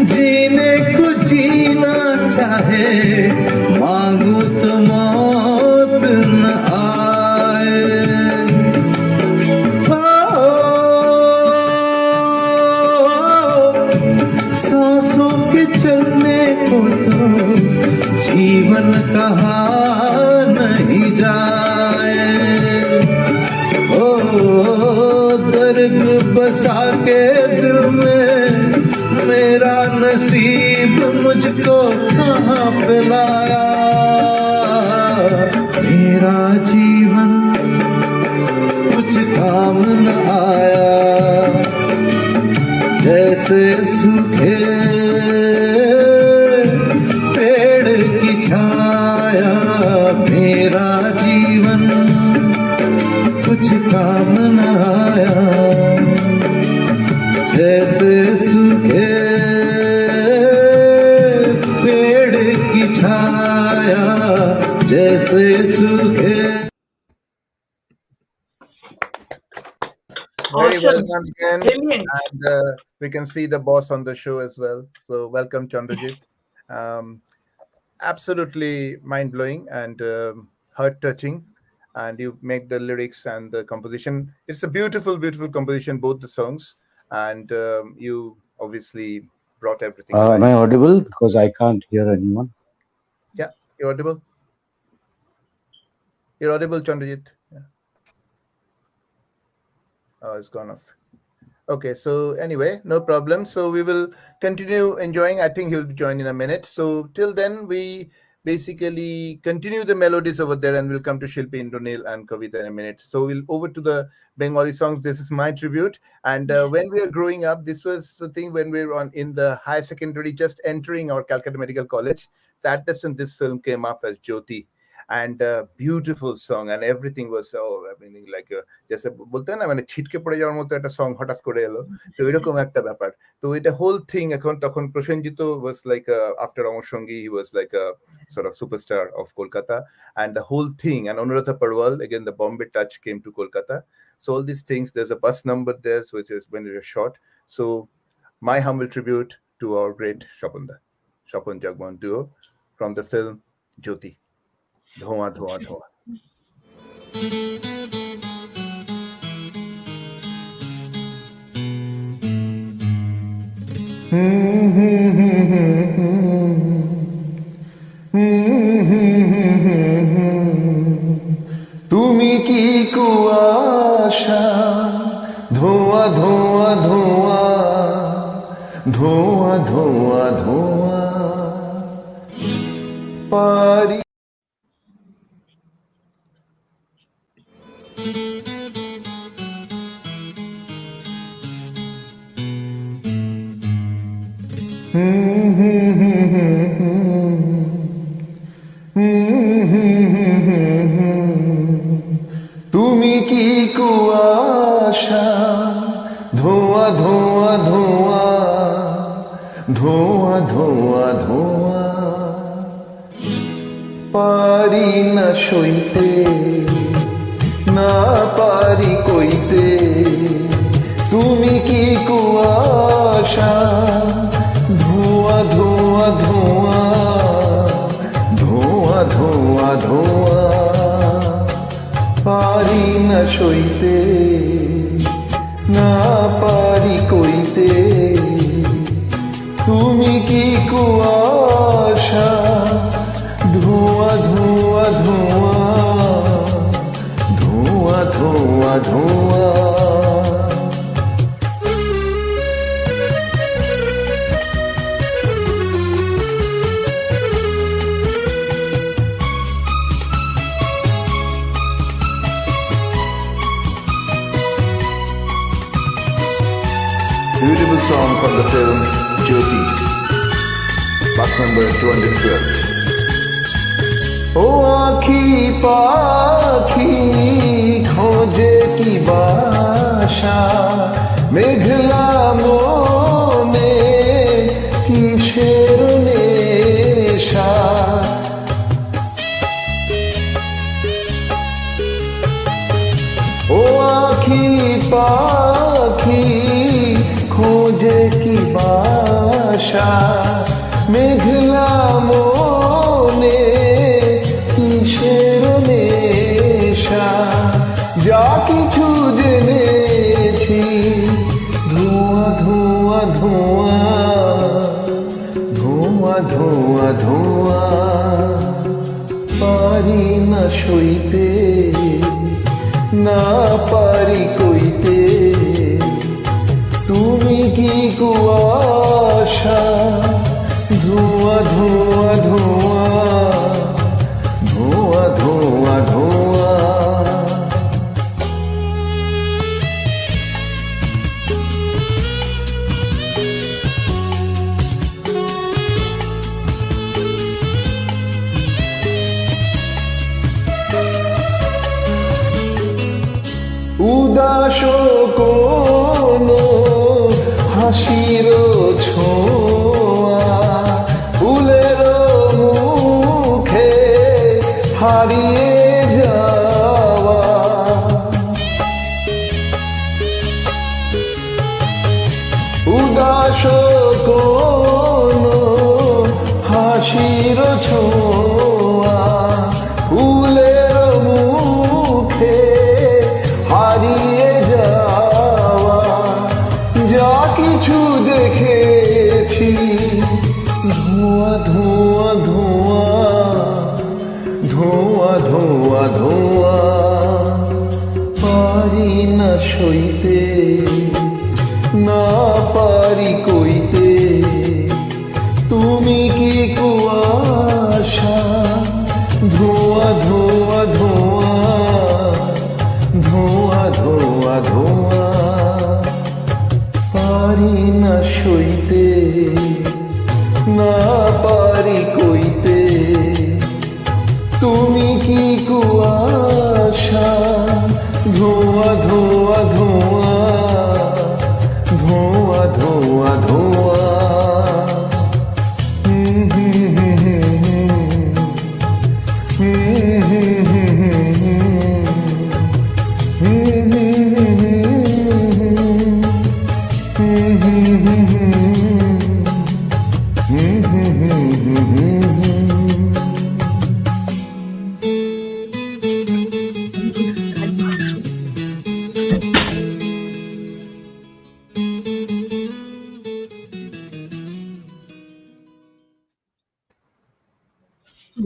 [SPEAKER 8] जीने को जीना चाहे मांगू तो मौत न आए, सांसों के चलने को तो जीवन कहा नहीं जाए, ओ दर्द बसा के दिल में मेरा नसीब मुझको कहाँ पे लाया। मेरा जीवन कुछ काम न आया, जैसे सूखे पेड़ की छाया। मेरा जीवन कुछ काम न आया, जैसे सूखे पेड़ की छाया, जैसे सूखे।
[SPEAKER 1] Very well
[SPEAKER 4] Awesome.
[SPEAKER 1] done again.
[SPEAKER 4] Brilliant.
[SPEAKER 1] And we can see the boss on the show as well. So welcome, Chandrajit. Um, absolutely mind blowing and heart touching. And you make the lyrics and the composition. It's a beautiful, beautiful composition, both the songs. And you obviously brought everything
[SPEAKER 9] Am I
[SPEAKER 1] alive.
[SPEAKER 9] audible? Because I can't hear anyone.
[SPEAKER 1] Yeah, you're audible. You're audible, Chandrajit. Yeah. Oh, it's gone off. Okay, so anyway, no problem. So we will continue enjoying. I think he'll join in a minute. So till then, we basically continue the melodies over there, and we'll come to Shilpi Indranil and Kavita in a minute. So we'll over to the Bengali songs. This is my tribute. And when we were growing up, this was the thing when we were on in the higher secondary, just entering our Calcutta Medical College. So at that time, this film came up as Jyoti. And beautiful song, and everything was so. I mean, like जैसे बोलते हैं ना মানে ছিটকে পড়ে যাওয়ার মতো একটা সং হঠাৎ করে এলো তো এরকম একটা ব্যাপার তো এটা হোল থিং এখন তখন Prosenjit was like after Amar Shangi he was like a sort of superstar of Kolkata and the whole thing and Anuradha Parwal again the Bombay touch came to Kolkata so all these things there's a bus number there so which is when it was shot so my humble tribute to our great Swapan Jagmohan duo from the film Jyoti. धुआं धुआं धुआं
[SPEAKER 8] তুমি কি কুয়াশা ধোঁয়া ধোঁয়া ধোঁয়া ধোঁয়া ধোঁয়া ধোঁয়া পারি তুমি কি কুয়াশা ধোঁয়া ধোঁয়া ধোঁয়া ধোঁয়া ধোঁয়া ধোঁয়া পারি না সইতে না পারি কইতে তুমি কি কুয়াশা ধোঁয়া ধোঁয়া ধোঁয়া ধোঁয়া ধোঁয়া ধোঁয়া পারি না সইতে না পারি কইতে তুমি কি কুয়াশা ধোঁয়া ধোঁয়া ধোঁয়া ধোঁয়া ধোঁয়া ধোঁয়া
[SPEAKER 1] Beautiful song from the film Jyoti, bus number 212.
[SPEAKER 8] ও আখি পাখি খোঁজে কি বাসা মেঘলা মনে কিসের নেশা ও আখি পাখি খোঁজে কি বাসা মেঘলা মনে কিসের নেশা যা কিছু জেনেছি ধোঁয়া ধোঁয়া ধোঁয়া ধোঁয়া ধোঁয়া ধোঁয়া পারি না সইতে না পারি কইতে তুমি কি কুয়াশা ধোঁয়া ধোঁয়া ধোঁয়া ধোঁয়া ধোঁয়া ধোঁয়া উদাস কোনো হাসির ছোঁয়া ফুলের মুখে হারিয়ে যাওয়া উদাস কোনো হাসির ছোঁয়া ফুলের মুখে হারিয়ে যাওয়া যা কিছু দেখেছি ধোঁয়া ধোঁয়া ধোঁয়া ধোঁয়া ধোঁয়া ধোঁয়া পারি না সইতে না পারি কইতে তুমি কি কুয়াশা ধোঁয়া ধোঁয়া ধোঁয়া ধোঁয়া ধোঁয়া ধোঁয়া পারি না সইতে না পারি কইতে তুমি কি কুয়াশা ধোঁয়া ধোঁয়া ধোঁয়া ধোঁয়া ধোঁয়া ধোঁয়া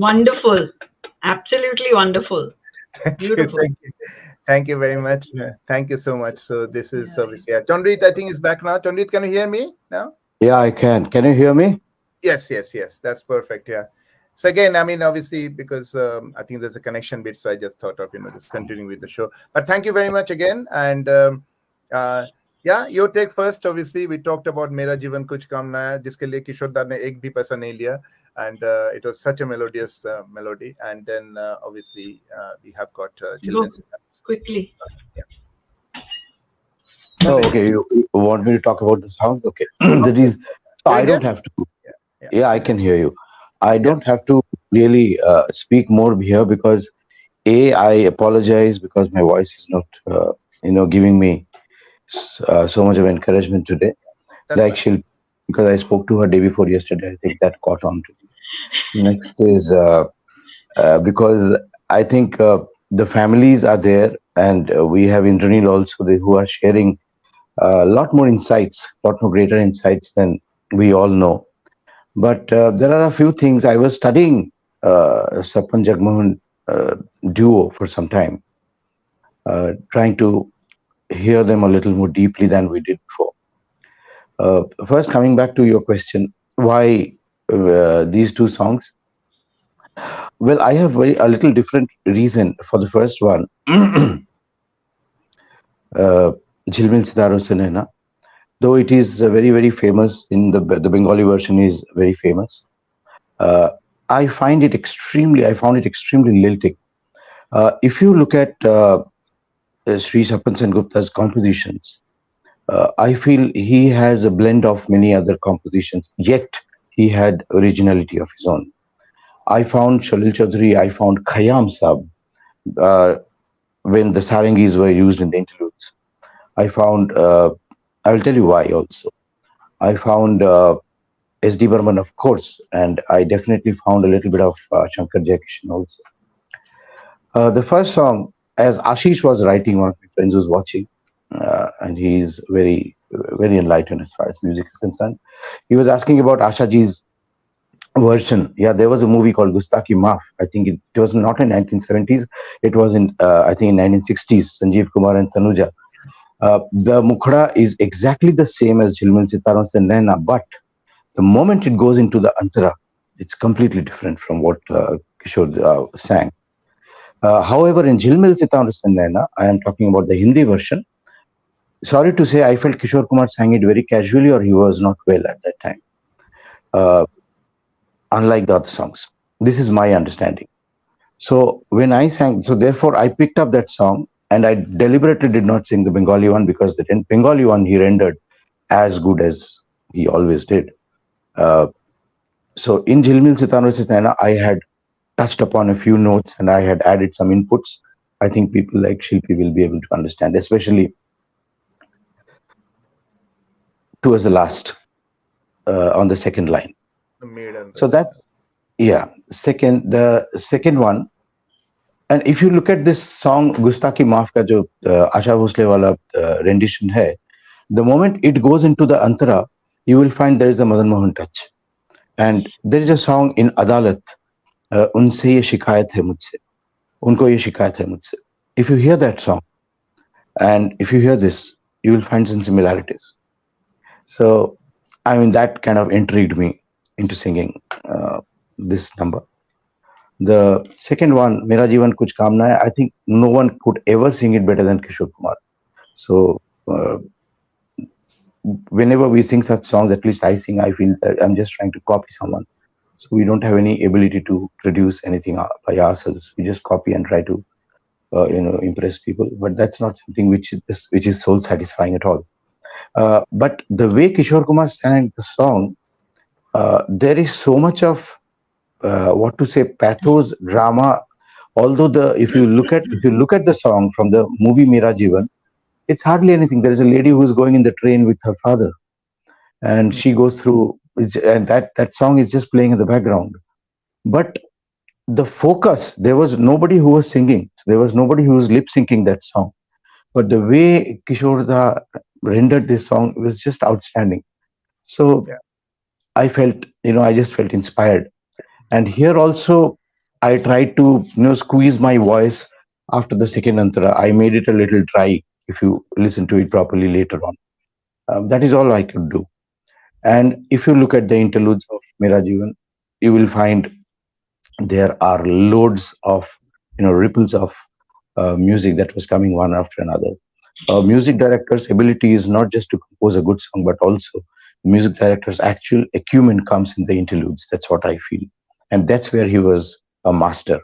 [SPEAKER 4] Wonderful. Absolutely wonderful.
[SPEAKER 1] Thank you,
[SPEAKER 4] Beautiful.
[SPEAKER 1] thank you, thank you very much. Thank you so much. So this is obviously Chandrit. I think is back now. Chandrit, can you hear me now?
[SPEAKER 9] Yeah, I can. Can you hear me?
[SPEAKER 1] Yes, yes, yes. That's perfect. Yeah. So again, I mean, obviously, because I think there's a connection bit, so I just thought of just continuing with the show. But thank you very much again, and yeah, your take first. Obviously, we talked about "Mera Jeevan Kuch Kam Na Hai," जिसके लिए किशोर दा ने एक भी पैसा नहीं लिया, and it was such a melodious melody. And then obviously we have got
[SPEAKER 4] Go
[SPEAKER 1] children's.
[SPEAKER 4] quickly.
[SPEAKER 9] Oh, okay. You want me to talk about the songs? Okay. That is, so I don't have to. Yeah, I can hear you. I don't have to really speak more here because I apologize because my voice is not, giving me so much of encouragement today.
[SPEAKER 1] That's
[SPEAKER 9] She'll, because I spoke to her day before yesterday. I think that caught on to me. Next is because I think the families are there, and we have Indranil also who are sharing a lot more insights, lot more greater insights than we all know. But there are a few things. I was studying Swapan Jagmohan duo for some time, trying to hear them a little more deeply than we did before. First, coming back to your question, why these two songs? Well, I have a little different reason for the first one. Jilmil Sitaro Sinena, though it is very, very famous in the Bengali version is very famous. I found it extremely lilting. If you look at Sri Swapan Sengupta's compositions, I feel he has a blend of many other compositions, yet he had originality of his own. I found Shalil Chaudhary, I found Khayyam Saab, when the sarangis were used in the interludes. I found, I will tell you why also. I found S.D. Burman, of course, and I definitely found a little bit of Shankar Jaikishan also. The first song, as Ashish was writing, one of my friends was watching, and he's very, very enlightened as far as music is concerned. He was asking about Ashaji's version. Yeah, there was a movie called Gustaki Maaf. I think it was not in 1970s. It was in, I think, in 1960s. Sanjeev Kumar and Tanuja. The Mukhada is exactly the same as Jilmil Sitaron Se Naina, but the moment it goes into the Antara, it's completely different from what Kishore sang. However, in Jilmil Sitaron Se Naina, I am talking about the Hindi version. Sorry to say, I felt Kishore Kumar sang it very casually, or he was not well at that time. Unlike the other songs. This is my understanding. So when I sang, so therefore I picked up that song, and I deliberately did not sing the Bengali one because the Bengali one he rendered as good as he always did. So in Jilmil Sitaro Se Naina, I had touched upon a few notes and I had added some inputs. I think people like Shilpi will be able to understand, especially towards the last, on the second line. So that's, yeah, the second one. And if you look at this song, Gustaki Maaf ka jo Asha Bhosle wala rendition hai, the moment it goes into the Antara, you will find there is a Madan Mohan touch. And there is a song in Adalat, Unse ye shikayat hai mujhse, unko ye shikayat hai mujhse. If you hear that song, and if you hear this, you will find some similarities. So, I mean, that kind of intrigued me into singing this number. The second one, Mera Jeevan Kuch Kamna Hai, I think no one could ever sing it better than Kishore Kumar. So, uh, whenever we sing such songs, at least I sing, I feel that I'm just trying to copy someone. So we don't have any ability to produce anything by ourselves. We just copy and try to, impress people. But that's not something which is soul satisfying at all. But the way Kishore Kumar sang the song, there is so much of what to say, pathos, drama. Although the if you look at the song from the movie Mera Jeevan, it's hardly anything. There is a lady who is going in the train with her father, and she goes through, and that song is just playing in the background. But the focus, there was nobody who was singing. There was nobody who was lip syncing that song. But the way Kishore Da rendered this song was just outstanding. So
[SPEAKER 1] Yeah.
[SPEAKER 9] I felt, I just felt inspired. And here also, I tried to, squeeze my voice after the second antara. I made it a little dry if you listen to it properly later on. That is all I could do. And if you look at the interludes of Mera Jeevan, you will find there are loads of, ripples of music that was coming one after another. A music director's ability is not just to compose a good song, but also the music director's actual acumen comes in the interludes. That's what I feel, and that's where he was a master.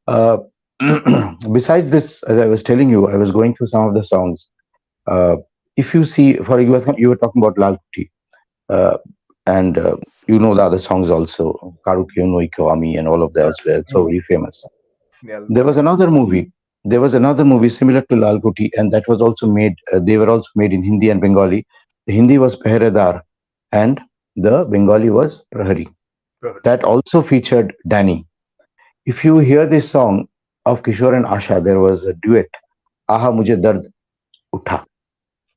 [SPEAKER 9] Uh, Besides this, as I was telling you, I was going through some of the songs. Uh, if you see, for you were talking about Lal Kuti, uh, and the other songs also, Karu Kyo Noi Kyo Ami, and all of those were so
[SPEAKER 1] Mm.
[SPEAKER 9] very famous.
[SPEAKER 1] Yeah.
[SPEAKER 9] There was another movie. There was another movie similar to Lal Kuti, and that was also made. They were also made in Hindi and Bengali. The Hindi was Peheredar, and the Bengali was Prahari.
[SPEAKER 1] Good.
[SPEAKER 9] That also featured Danny. If you hear this song of Kishore and Asha, there was a duet. Aha Mujhe Dard Utha.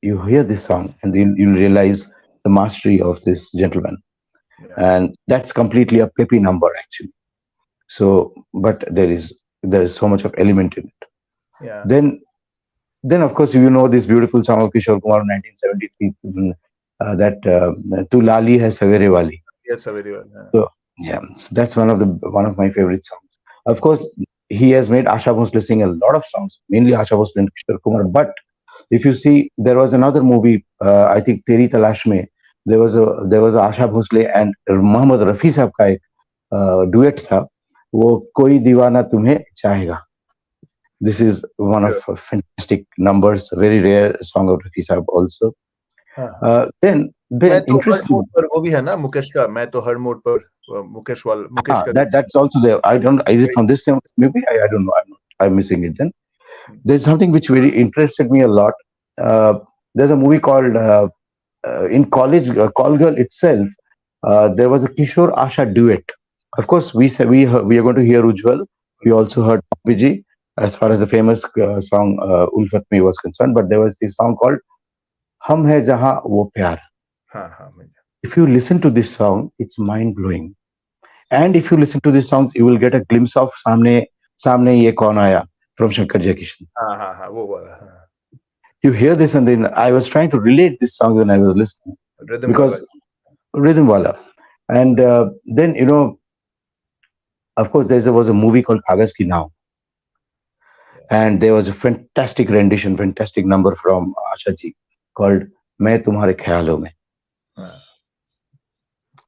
[SPEAKER 9] You hear this song, and you'll realize the mastery of this gentleman,
[SPEAKER 1] Yeah.
[SPEAKER 9] and that's completely a peppy number actually. So, but there is so much of element in it.
[SPEAKER 1] Yeah.
[SPEAKER 9] Then of course this beautiful song of Kishore Kumar in 1973, that Tu Lali Hai Savere Wali.
[SPEAKER 1] Yes, very well. Yeah.
[SPEAKER 9] So yeah, so that's one of my favorite songs. Of course, he has made Asha Bhosle sing a lot of songs, mainly Asha Bhosle and Kishore Kumar. But if you see, there was another movie, I think Teri Talash Mein. There was a Asha Bhosle and Mohammad Rafi साहब का एक duet था. वो कोई दीवाना तुम्हें चाहेगा. This is one of fantastic numbers, a very rare song of Rafi Saab also.
[SPEAKER 1] हाँ.
[SPEAKER 9] Then
[SPEAKER 1] मैं तो हर
[SPEAKER 9] interesting.
[SPEAKER 1] मोड पर वो भी है ना मुकेश का. मैं तो हर मोड पर मुकेश का.
[SPEAKER 9] That's also there. I don't. Is it from this same movie? I don't know. I'm missing it. Then there's something which really interested me a lot. There's a movie called in college, Call Girl itself. There was a Kishore Asha duet. Of course, we are going to hear Ujjwal. We also heard Vijay as far as the famous song Ulfat Me was concerned. But there was this song called Hum Hai Jahan Wo Pyar.
[SPEAKER 1] हाँ हाँ.
[SPEAKER 9] If you listen to this song, it's mind blowing. And if you listen to these songs, you will get a glimpse of Samne Ye Kaun Aaya from Shankar Jaikishan.
[SPEAKER 1] हाँ हाँ हाँ. वो वाला. हाँ.
[SPEAKER 9] You hear this, and then I was trying to relate these songs when I was listening,
[SPEAKER 1] Rhythm
[SPEAKER 9] because
[SPEAKER 1] वाला.
[SPEAKER 9] rhythm wala. And then of course, there was a movie called Kagaz Ki Naav, and there was a fantastic rendition, fantastic number from Asha ji called "Main Tumhare Khayalon Mein."
[SPEAKER 1] हाँ.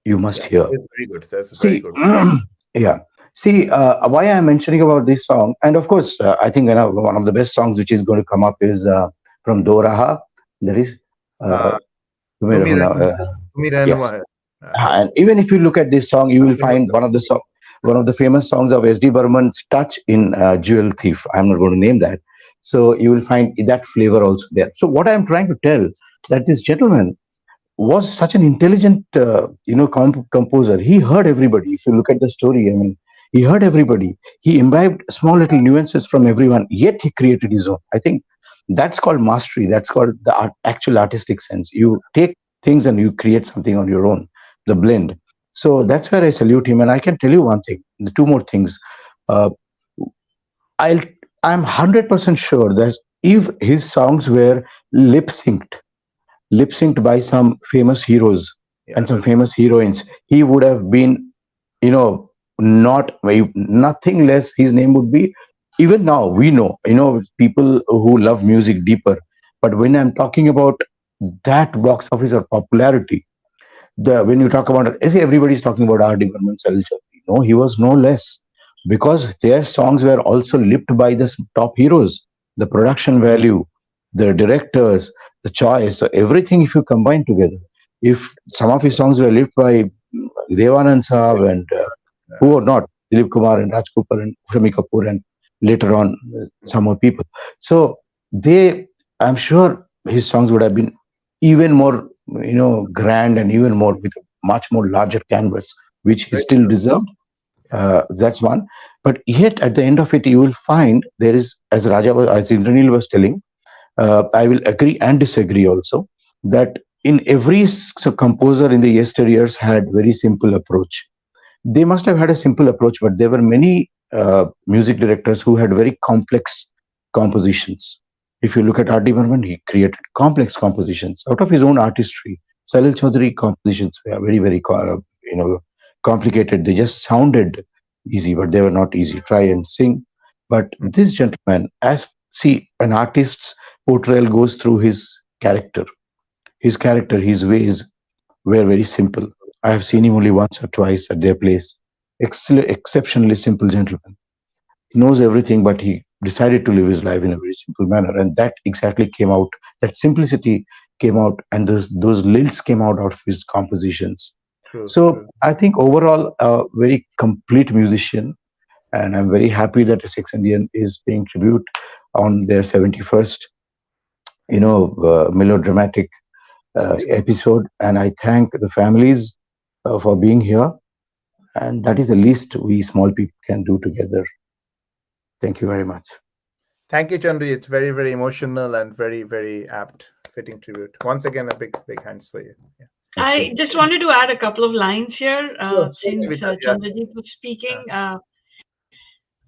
[SPEAKER 9] You must
[SPEAKER 1] Yeah,
[SPEAKER 9] hear.
[SPEAKER 1] it's very good. That's very
[SPEAKER 9] See,
[SPEAKER 1] good.
[SPEAKER 9] yeah. See, why I'm mentioning about this song, and of course, I think one of the best songs which is going to come up is from Do Raha. There is uh,
[SPEAKER 1] हाँ. तुम ही रहनुमा
[SPEAKER 9] yes.
[SPEAKER 1] है.
[SPEAKER 9] And even if you look at this song, you will find one of the famous songs of S.D. Burman's touch in Jewel Thief. I'm not going to name that. So you will find that flavor also there. So what I'm trying to tell, that this gentleman was such an intelligent, composer. He heard everybody. If you look at the story, I mean, he heard everybody. He imbibed small little nuances from everyone, yet he created his own. I think that's called mastery. That's called the actual artistic sense. You take things and you create something on your own, the blend. So that's where I salute him. And I can tell you one thing, the two more things. Uh, I'm 100% sure that if his songs were lip synced, lip synced by some famous heroes
[SPEAKER 1] Yeah,
[SPEAKER 9] and some famous heroines, he would have been, not nothing less. His name would be, even now we know, people who love music deeper. But when I'm talking about that box office or popularity, when you talk about it, see, everybody's talking about R.D. Burman, Salil Chaudhary. No, he was no less, because their songs were also lipped by the top heroes. The production value, the directors, the choice, so everything. If you combine together, if some of his songs were lipped by Devanand Saab and who are not Dilip Kumar and Raj Kapoor and Shami Kapoor and later on some more people. So I'm sure his songs would have been even more, grand and even more with a much more larger canvas, which he
[SPEAKER 1] very
[SPEAKER 9] still
[SPEAKER 1] true.
[SPEAKER 9] deserved. That's one. But yet at the end of it, you will find there is, as Indranil was telling, I will agree and disagree also, that in every composer in the yesteryears had very simple approach. They must have had a simple approach, but there were many music directors who had very complex compositions. If you look at R.D. Burman, he created complex compositions out of his own artistry. Salil Chaudhary compositions were very, very, complicated. They just sounded easy, but they were not easy. Try and sing. But this gentleman, as see, an artist's portrayal goes through his ways were very simple. I have seen him only once or twice at their place. Exceptionally simple gentleman. He knows everything, but he decided to live his life in a very simple manner, and that exactly came out. That simplicity came out, and those lilts came out of his compositions.
[SPEAKER 1] True,
[SPEAKER 9] So
[SPEAKER 1] true.
[SPEAKER 9] I think overall, a very complete musician, and I'm very happy that a Six Indian is paying tribute on their 71st, melodramatic episode. And I thank the families for being here. And that is the least we small people can do together. Thank you very much.
[SPEAKER 1] Thank you, Chandru. It's very, very emotional and very, very apt, fitting tribute. Once again, a big, big hands for you. Yeah.
[SPEAKER 4] I just wanted to add a couple of lines here
[SPEAKER 1] Sure, sure,
[SPEAKER 4] since
[SPEAKER 1] Kavita. Yeah.
[SPEAKER 4] Chandrajit was
[SPEAKER 1] Yeah.
[SPEAKER 4] speaking.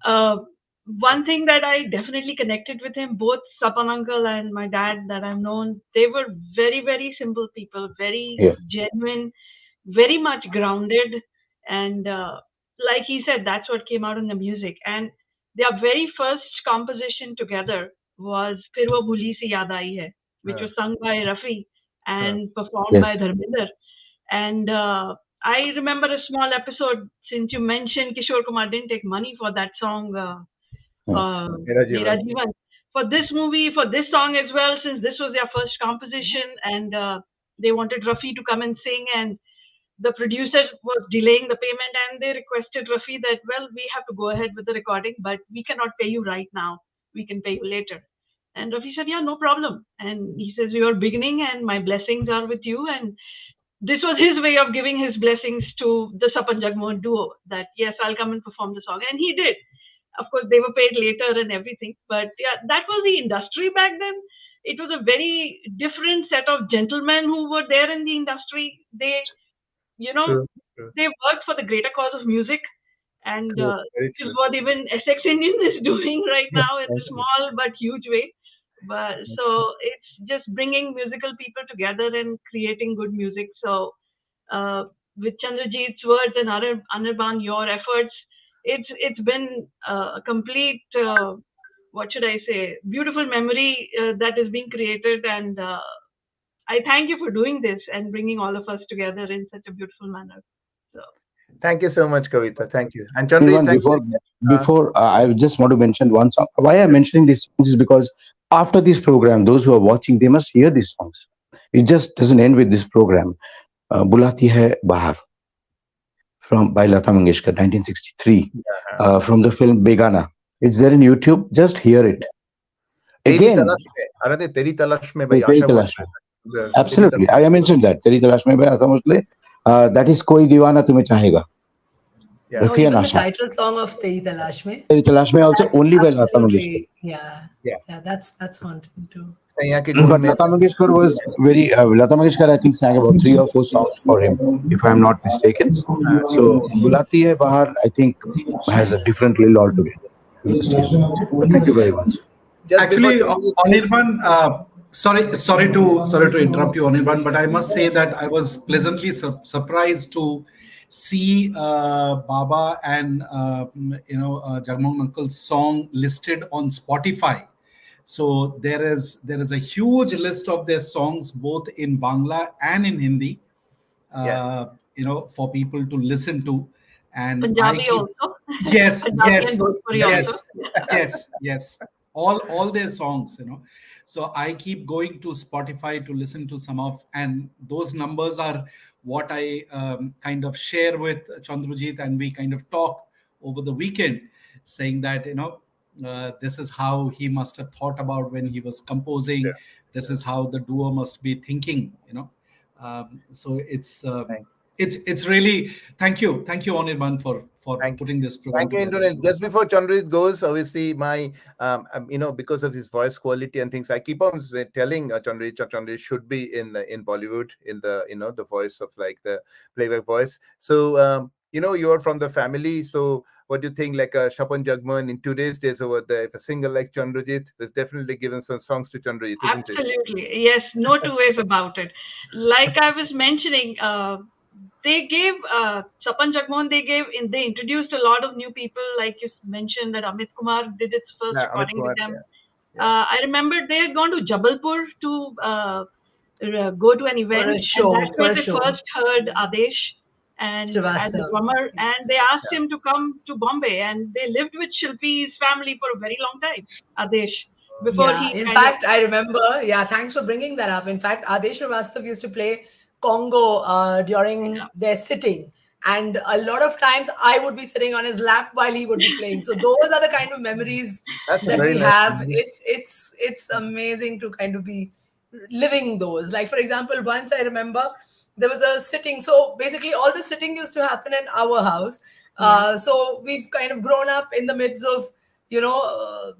[SPEAKER 4] Uh, one thing that I definitely connected with him, both Sapan uncle and my dad that I've known, they were very, very simple people, very
[SPEAKER 9] Yeah.
[SPEAKER 4] genuine, very much grounded. And like he said, that's what came out in the music. And their very first composition together was Fir Wo Bhuli Si Yaad Aayi Hai, which
[SPEAKER 1] Uh,
[SPEAKER 4] was sung by Rafi
[SPEAKER 1] uh,
[SPEAKER 4] and performed by
[SPEAKER 9] Yes.
[SPEAKER 4] Dharminder. And I remember a small episode since you mentioned Kishore Kumar didn't take money for that song,
[SPEAKER 9] Mm.
[SPEAKER 1] Mera
[SPEAKER 4] Mera
[SPEAKER 1] Jeevan.
[SPEAKER 4] Jeevan. For this movie, for this song as well, since this was their first composition and they wanted Rafi to come and sing, and the producer was delaying the payment, and they requested Rafi that, well, we have to go ahead with the recording, but we cannot pay you right now. We can pay you later. And Rafi said, yeah, no problem. And he says, you are beginning and my blessings are with you. And this was his way of giving his blessings to the Sapan Jagmohan duo that, yes, I'll come and perform the song. And he did. Of course, they were paid later and everything. But yeah, that was the industry back then. It was a very different set of gentlemen who were there in the industry. They, you know,
[SPEAKER 1] True, true,
[SPEAKER 4] they worked for the greater cause of music. And
[SPEAKER 1] true. Very
[SPEAKER 4] which is
[SPEAKER 1] true.
[SPEAKER 4] what even Essex Indian is doing right now in a
[SPEAKER 1] Thank you.
[SPEAKER 4] small but huge way. But so it's just bringing musical people together and creating good music. So uh, with Chandrajit's words and Anirban, your efforts, it's been a complete what should I say, beautiful memory that is being created, and I thank you for doing this and bringing all of us together in such a beautiful manner. So
[SPEAKER 1] Thank you so much, Kavita. Thank you. And Chandru,
[SPEAKER 9] Anirban,
[SPEAKER 1] thank you
[SPEAKER 9] before
[SPEAKER 1] again.
[SPEAKER 9] before I just want to mention one song. Why I'm mentioning these songs is because after this program, those who are watching, they must hear these songs. It just doesn't end with this program. Bulati Hai Bahar from by Lata Mangeshkar, 1963, from the film Begana. It's there in YouTube. Just hear it
[SPEAKER 1] तेरी
[SPEAKER 9] again.
[SPEAKER 1] तलाश में, अरे तेरी तलाश में भाई
[SPEAKER 9] Teri
[SPEAKER 1] Asha
[SPEAKER 9] Talash
[SPEAKER 1] Bhosle.
[SPEAKER 9] Mein. Absolutely, I mentioned that. Teri Talash Mein Bhai Aasa Musle. That is Koi Deewana Tumhe Chahega.
[SPEAKER 1] Yeah.
[SPEAKER 3] No,
[SPEAKER 9] Rafi and
[SPEAKER 3] even the
[SPEAKER 9] Asha.
[SPEAKER 3] title song of Teri Talash Mein.
[SPEAKER 9] Teri Talash Mein also
[SPEAKER 3] That's
[SPEAKER 9] only by Lata Mangeshkar.
[SPEAKER 3] absolutely, yeah,
[SPEAKER 1] Yeah.
[SPEAKER 3] yeah. That's haunting too.
[SPEAKER 1] सैया के गुण
[SPEAKER 9] But
[SPEAKER 1] में.
[SPEAKER 9] Lata Mangeshkar was very. Lata Mangeshkar, I think, sang about 3 or 4 songs for him, if I'm not mistaken. So Bulati Hai Bahar, I think, has a different reel altogether. You must hear that. But thank you very much.
[SPEAKER 1] Just
[SPEAKER 5] Actually,
[SPEAKER 1] before Chandru plays-
[SPEAKER 5] Anirban, Sorry to interrupt you, Anirban, but I must say that I was pleasantly surprised to see Baba and Jagmohan Uncle's song listed on Spotify. So there is a huge list of their songs both in Bangla and in Hindi,
[SPEAKER 1] Yeah.
[SPEAKER 5] for people to listen to. And I
[SPEAKER 4] Punjabi
[SPEAKER 5] keep
[SPEAKER 4] also.
[SPEAKER 5] yes,
[SPEAKER 4] Punjabi and
[SPEAKER 5] yes,
[SPEAKER 4] Bhojpuri also.
[SPEAKER 5] yes, yes, all their songs. So I keep going to Spotify to listen to some of, and those numbers are what I kind of share with Chandrajit, and we kind of talk over the weekend, saying that this is how he must have thought about when he was composing. This is how the duo must be thinking. So
[SPEAKER 1] Thank
[SPEAKER 5] it's really, thank you Anirban for
[SPEAKER 1] Thank you.
[SPEAKER 5] putting this program
[SPEAKER 1] Thank you,
[SPEAKER 5] together.
[SPEAKER 1] Indranil. Just before Chandrit goes, obviously, my, because of his voice quality and things, I keep on telling Chandrit should be in Bollywood, in the voice of like the playback voice. So, you're from the family. So, what do you think? Like Swapan Jagmohan in today's days over there, if a singer like Chandrajit is definitely given some songs to Chandrajit, isn't it?
[SPEAKER 4] Absolutely. Yes, no two ways about it. Like I was mentioning, they gave Swapan Jagmohan, they introduced a lot of new people, like you mentioned that Amit Kumar did its first
[SPEAKER 1] Yeah, Amit
[SPEAKER 4] recording with
[SPEAKER 1] Kumar.
[SPEAKER 4] them.
[SPEAKER 1] Yeah.
[SPEAKER 4] I remember they had gone to Jabalpur to go to an
[SPEAKER 3] For
[SPEAKER 4] event,
[SPEAKER 3] a
[SPEAKER 4] and
[SPEAKER 3] show,
[SPEAKER 4] that's
[SPEAKER 3] for
[SPEAKER 4] where
[SPEAKER 3] a
[SPEAKER 4] they
[SPEAKER 3] show.
[SPEAKER 4] first heard Adesh and as a
[SPEAKER 3] Srivastav.
[SPEAKER 4] drummer, and they asked him to come to Bombay, and they lived with Shilpi's family for a very long time, Adesh, before
[SPEAKER 3] Yeah,
[SPEAKER 4] he
[SPEAKER 3] in
[SPEAKER 4] kind of
[SPEAKER 3] fact, I remember. Yeah, thanks for bringing that up. In fact, Adesh Srivastav used to play Congo during their sitting, and a lot of times I would be sitting on his lap while he would be playing. So those are the kind of memories
[SPEAKER 1] That's a
[SPEAKER 3] that
[SPEAKER 1] very
[SPEAKER 3] we
[SPEAKER 1] nice
[SPEAKER 3] have.
[SPEAKER 1] memory.
[SPEAKER 3] It's amazing to kind of be living those. Like for example, once I remember there was a sitting. So basically, all the sitting used to happen in our house. So we've kind of grown up in the midst of you know uh,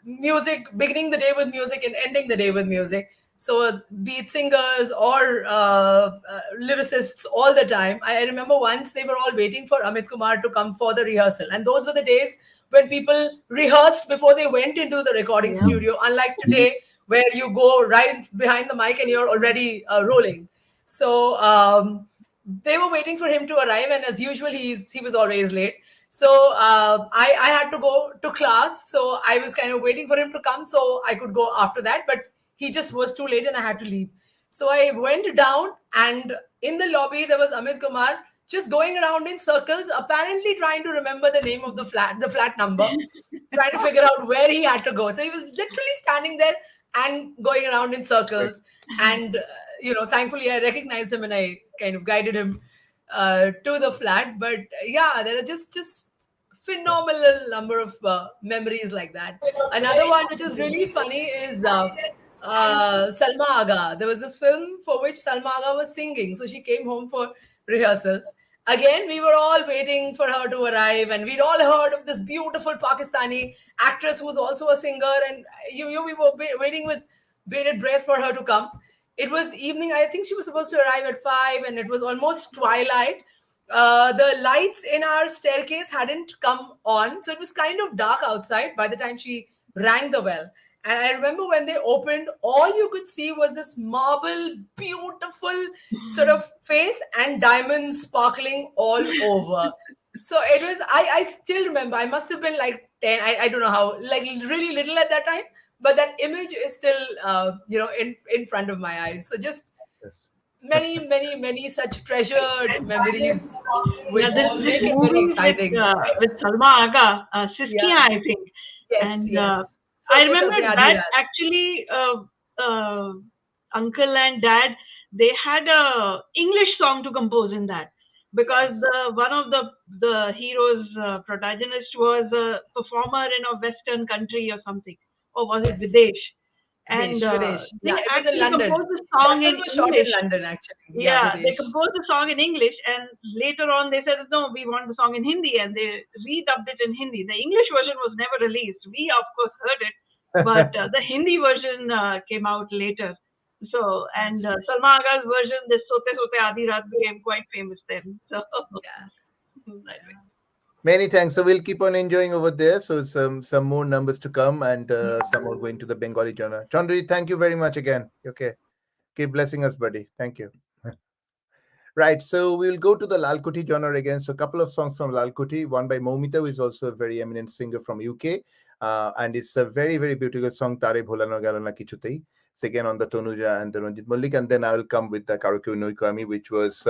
[SPEAKER 3] music, beginning the day with music and ending the day with music. So be it singers or lyricists all the time. I remember once they were all waiting for Amit Kumar to come for the rehearsal, and those were the days when people rehearsed before they went into the recording
[SPEAKER 4] yeah.
[SPEAKER 3] studio, unlike today where you go right behind the mic and you're already rolling. So they were waiting for him to arrive, and as usual, he was always late. So I had to go to class, so I was kind of waiting for him to come so I could go after that. But he just was too late, and I had to leave. So I went down, and in the lobby there was Amit Kumar just going around in circles, apparently trying to remember the name of the flat number, trying to figure out where he had to go. So he was literally standing there and going around in circles. And thankfully I recognized him and I kind of guided him to the flat. But yeah, there are just phenomenal number of memories like that. Another one which is really funny is Salma Aga. There was this film for which Salma Aga was singing, so she came home for rehearsals. Again, we were all waiting for her to arrive, and we'd all heard of this beautiful Pakistani actress who was also a singer, and we were waiting with bated breath for her to come. It was evening. I think she was supposed to arrive at 5, and it was almost twilight. The lights in our staircase hadn't come on, so it was kind of dark outside by the time she rang the bell. And I remember when they opened, all you could see was this marble, beautiful sort of face and diamonds sparkling all over. So it was, I still remember, I must have been like 10, I don't know how, like really little at that time, but that image is still, in front of my eyes. So just
[SPEAKER 1] Yes.
[SPEAKER 3] many such treasured memories,
[SPEAKER 4] Yeah,
[SPEAKER 3] which
[SPEAKER 4] there's this
[SPEAKER 3] make it very
[SPEAKER 4] movie
[SPEAKER 3] exciting.
[SPEAKER 4] with Salma Aga,
[SPEAKER 3] Yeah.
[SPEAKER 4] Siskiyan, I think,
[SPEAKER 3] Yes,
[SPEAKER 4] and
[SPEAKER 3] yes.
[SPEAKER 4] I
[SPEAKER 3] Sote
[SPEAKER 4] remember
[SPEAKER 3] sote aadhi
[SPEAKER 4] that
[SPEAKER 3] raat.
[SPEAKER 4] actually uncle and dad, they had a English song to compose in that, because
[SPEAKER 3] Yes,
[SPEAKER 4] one of the heroes protagonist was a performer in a Western country or something, or was it
[SPEAKER 3] yes.
[SPEAKER 4] Videsh? And
[SPEAKER 3] Videsh.
[SPEAKER 4] they
[SPEAKER 3] Yeah, it was in
[SPEAKER 4] actually
[SPEAKER 3] London.
[SPEAKER 4] composed a
[SPEAKER 3] That
[SPEAKER 4] song in
[SPEAKER 3] film was shot in
[SPEAKER 4] English.
[SPEAKER 3] London, actually. Yeah,
[SPEAKER 4] Yeah, they
[SPEAKER 3] Videsh.
[SPEAKER 4] composed a song in English, and later on they said, no, we want the song in Hindi, and they redubbed it in Hindi. The English version was never released. We, of course, heard it, but the Hindi version came out later. So, and
[SPEAKER 3] That's right.
[SPEAKER 4] Salma Aga's version, the Sote Sote Aadhi Raat, became quite famous then. So,
[SPEAKER 3] Yeah.
[SPEAKER 4] that way.
[SPEAKER 1] Many thanks. So we'll keep on enjoying over there. So some more numbers to come, and some more going to the Bengali genre. Chandri, thank you very much again. Okay, keep blessing us, buddy. Thank you. Right, so we'll go to the Lalkoti genre again. So a couple of songs from Lalkoti, one by Momita, who is also a very eminent singer from UK. And it's a very, very beautiful song, Tare Bholano Gelo Na Kichutei. It's again on the Tanuja and the Ranjit Mallik. And then I will come with the Karaoke Noikami, which was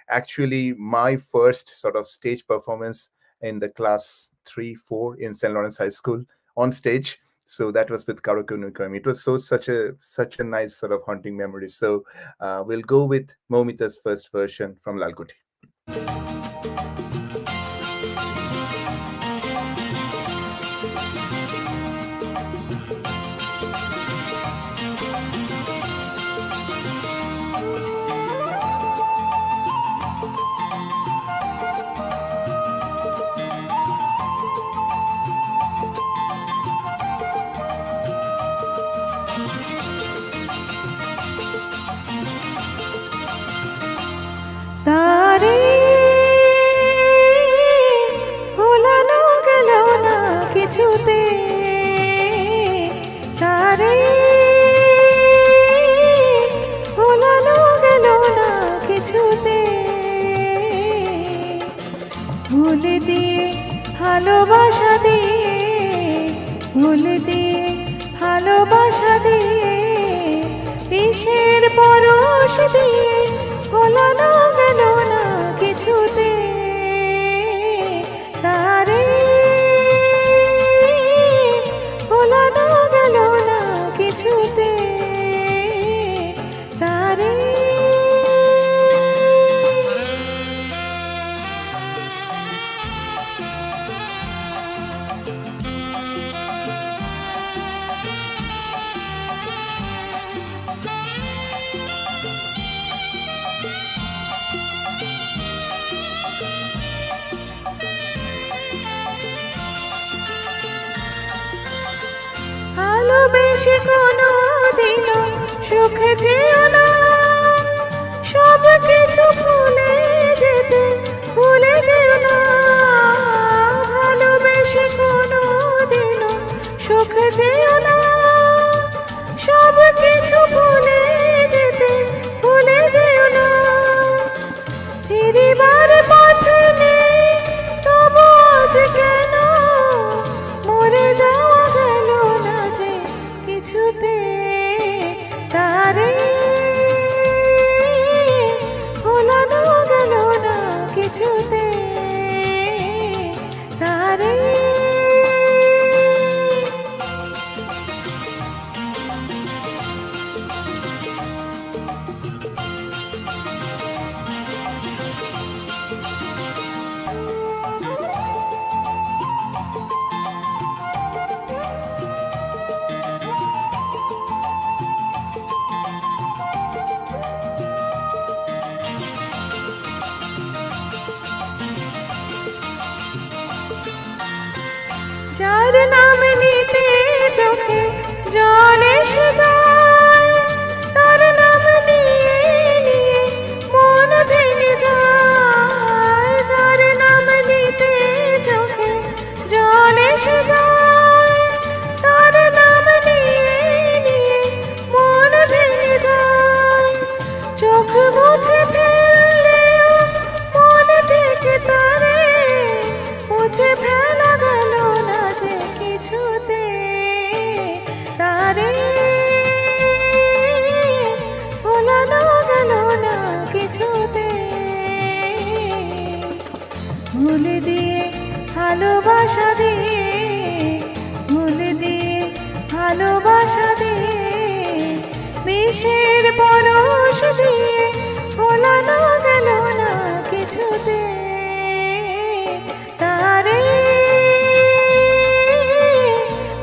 [SPEAKER 1] actually my first sort of stage performance in the class 3, 4 in St. Lawrence High School on stage. So that was with Karaoke Noikami. It was such a nice sort of haunting memory. So we'll go with Momita's first version from Lalkoti.
[SPEAKER 2] তারে ভোলানো গেল না কিছুতে, তারে ভোলানো গেল না কিছুতে, ভুলে দিয়ে ভালোবাসা দিয়ে, ভুলে দিয়ে ভালোবাসা দিয়ে, বিষের পরশ দিয়ে ভোলানো গেল না কিছুতে, তারে ভোলানো গেল না কিছুতে, তারে ভালোবেসে কোনো দিনও সুখে যেও না, সব কিছু ভুলে যেতে ভুলে যেও না, ভালোবেসে কোনো দিনও সুখে যেও না, সব কিছু ভুলে যেতে ভুলে যেও না, ফিরিবার পথে নেই তবু আজ কেন মরে যাওয়া গেল না যে কিছুতে, তারে ভোলানো গেল না কিছুতে, তারে যার নাম নিতে চোখে জল এসে যায়, তার নাম নিয়ে নিয়ে মন ভেঙে যায়, যার নাম নিতে চোখে জল এসে যায়, তার নাম নিয়ে নিয়ে মন ভেঙে যায়, চোখ মুছে ফেললেও মন থেকে তারে মুছে ফেলা গেল না যে কিছুতে, তারে ভোলানো গেল না কিছুতে, ভুলে দিয়ে ভালোবাসা দিয়ে, ভুলে দিয়ে ভালোবাসা দিয়ে, বিষের পরশ দিয়ে ভোলানো গেল না কিছুতে, তারে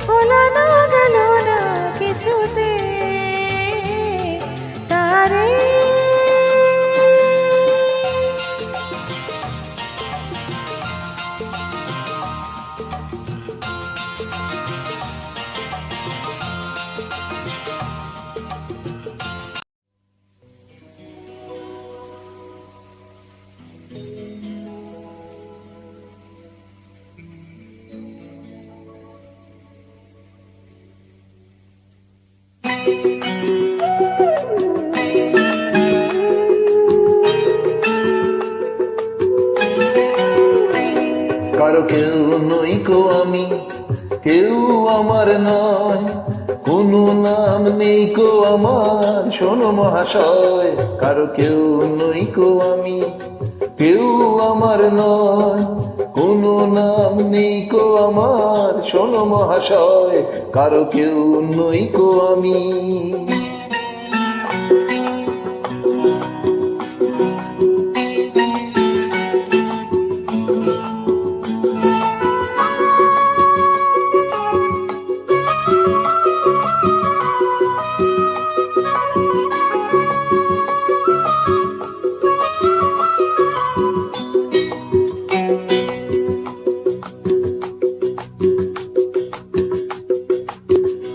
[SPEAKER 2] ভোলানো গেল না কিছুতে, তারে
[SPEAKER 1] কারো কেউ নই কো আমি, কেউ আমার নয়, কোনো নাম নেই কো আমার, শোনো মহাশয়, কারো কেউ নই কো আমি, কেউ আমার নয়, কোনো নাম নেই কো আমার, শোনো মহাশয়, কারো কেউ নই কো আমি।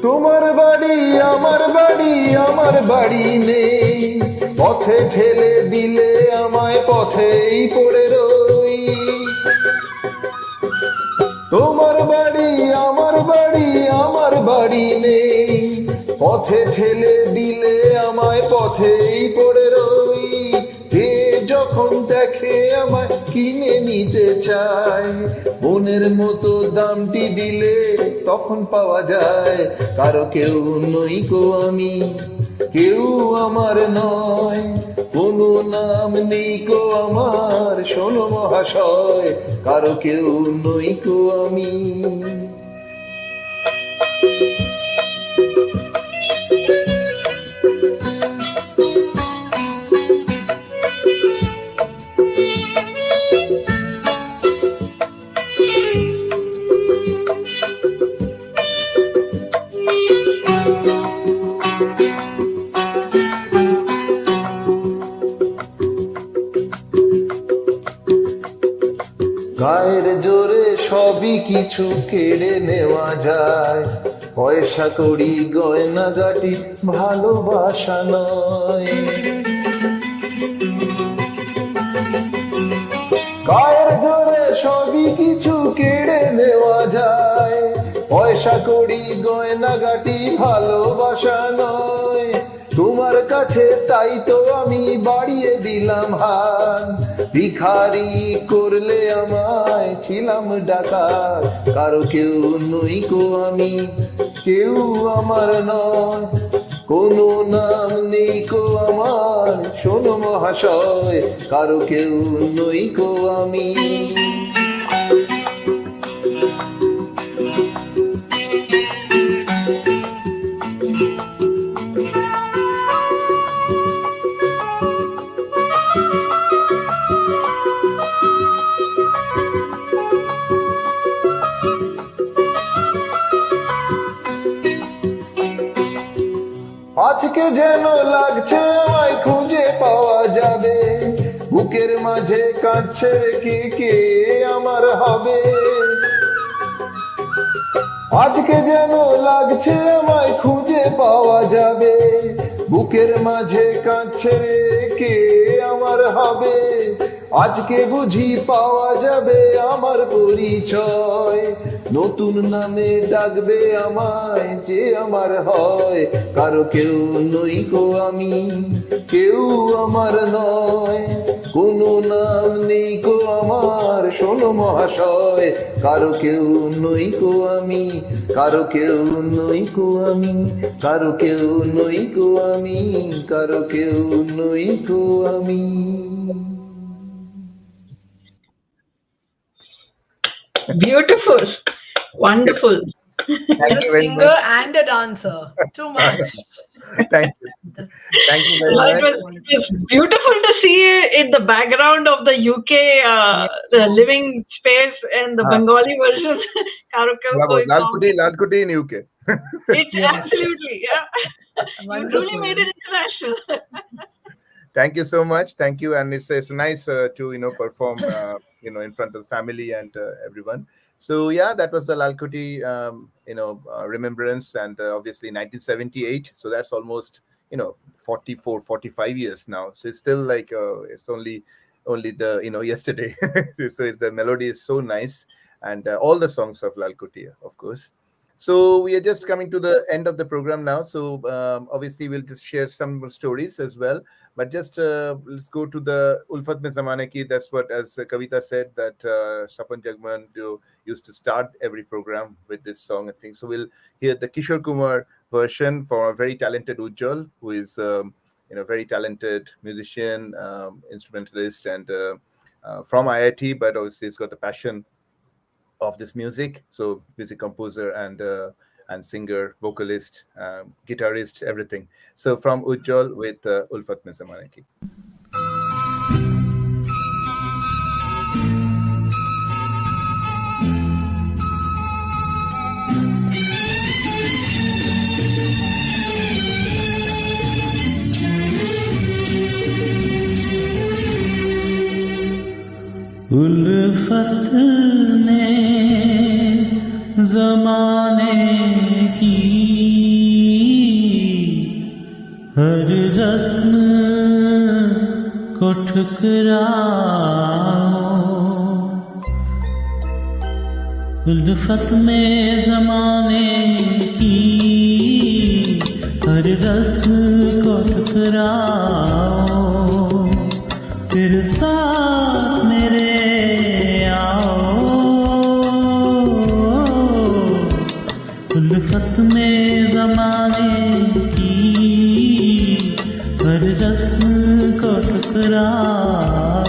[SPEAKER 1] তোমার বাড়ি আমার বাড়ি, আমার বাড়ি নেই, পথে ঠেলে দিলে আমায় পথেই পড়ে রই। তোমার বাড়ি আমার বাড়ি, আমার বাড়ি নেই, পথে ঠেলে দিলে আমায় পথেই পড়ে রই। যে যখন দেখে আমায় কিনে নিতে চায়, মনের মতো দামটি দিলে তখন পাওয়া যায়, কারো কেউ নই কো আমি, কেউ আমার নয়, কোনো নাম নেই কো আমার, শোনো মহাশয়, কারো কেউ নই কো আমি। গায়ের জোরে সবই কিছু কেড়ে নেওয়া যায়, পয়সা কড়ি গয়না গাটি ভালোবাসা নয়। গায়ের জোরে সবই কিছু কেড়ে নেওয়া যায়, পয়সা কড়ি গয়না গাটি ভালোবাসা নয়। তোমার কাছে তাই তো আমি বাড়িয়ে দিলাম হাত, ভিখারি করলে আমায় ছিলাম ডাকাত, কারো কেউ নই কো আমি, কেউ আমার নয়, কোনো নাম নেই কো আমার, শোনো মহাশয়, কারো কেউ নই কো আমি। আজকে যেন লাগছে আমায় খুঁজে পাওয়া যাবে, বুকের মাঝে কাঁদছে কে কে আমার হবে। আজকে যেন লাগছে আমায় খুঁজে পাওয়া যাবে, বুকের মাঝে কাঁদছে কে আমার হবে। আজকে বুঝি পাওয়া যাবে আমার পরিচয়, নতুন নামে ডাকবে আমায় যে আমার হয়, কারো কেউ নই কো আমি, কেউ আমার নয়, কোনো নাম নেই কো আমার, শোনো মহাশয়, কারো কেউ নই কো আমি, কারো কেউ নই কো আমি, কারো কেউ নই কো আমি, কারো কেউ নই কো আমি।
[SPEAKER 4] Beautiful. Wonderful.
[SPEAKER 1] Thank
[SPEAKER 3] You're a
[SPEAKER 1] you very
[SPEAKER 3] singer
[SPEAKER 1] much.
[SPEAKER 3] and a dancer. Too much.
[SPEAKER 1] Thank you.
[SPEAKER 3] That's
[SPEAKER 1] Thank you very
[SPEAKER 4] It
[SPEAKER 1] much.
[SPEAKER 4] was beautiful to see in the background of the UK, the living space and the
[SPEAKER 1] Ah.
[SPEAKER 4] Bengali version. Karaoke
[SPEAKER 1] Bravo.
[SPEAKER 4] song.
[SPEAKER 1] Lalkuti, Lalkuti in UK.
[SPEAKER 4] It
[SPEAKER 3] Yes.
[SPEAKER 4] absolutely, yeah. You
[SPEAKER 3] Wonderful.
[SPEAKER 4] truly made it international.
[SPEAKER 1] Thank you so much. Thank you, and it's nice to perform in front of the family and everyone. So yeah, that was the Lalkuti remembrance, and obviously 1978. So that's almost 44, 45 years now. So it's still like it's only the yesterday. So the melody is so nice, and all the songs of Lalkuti, of course. So we are just coming to the end of the program now. So obviously we'll just share some stories as well. But just let's go to the Ulfat Mein Zamane Ki. That's what, as Kavita said, that Swapan Jagman used to start every program with this song, I think. So we'll hear the Kishore Kumar version for a very talented Ujjwal, who is very talented musician, instrumentalist, and from IIT, but obviously he's got the passion of this music. So music composer and singer, vocalist, guitarist, everything. So from Ujjwal with Ulfat Mein Zamane Ki.
[SPEAKER 8] उल्फत ने ज़माने की हर रस्म को ठुकराओ, उल्फत में ज़माने की हर रस्म को ठुकराओ, फिर साथ मेरे उल्फत में ज़माने की हर रस्म को ठुकराओ।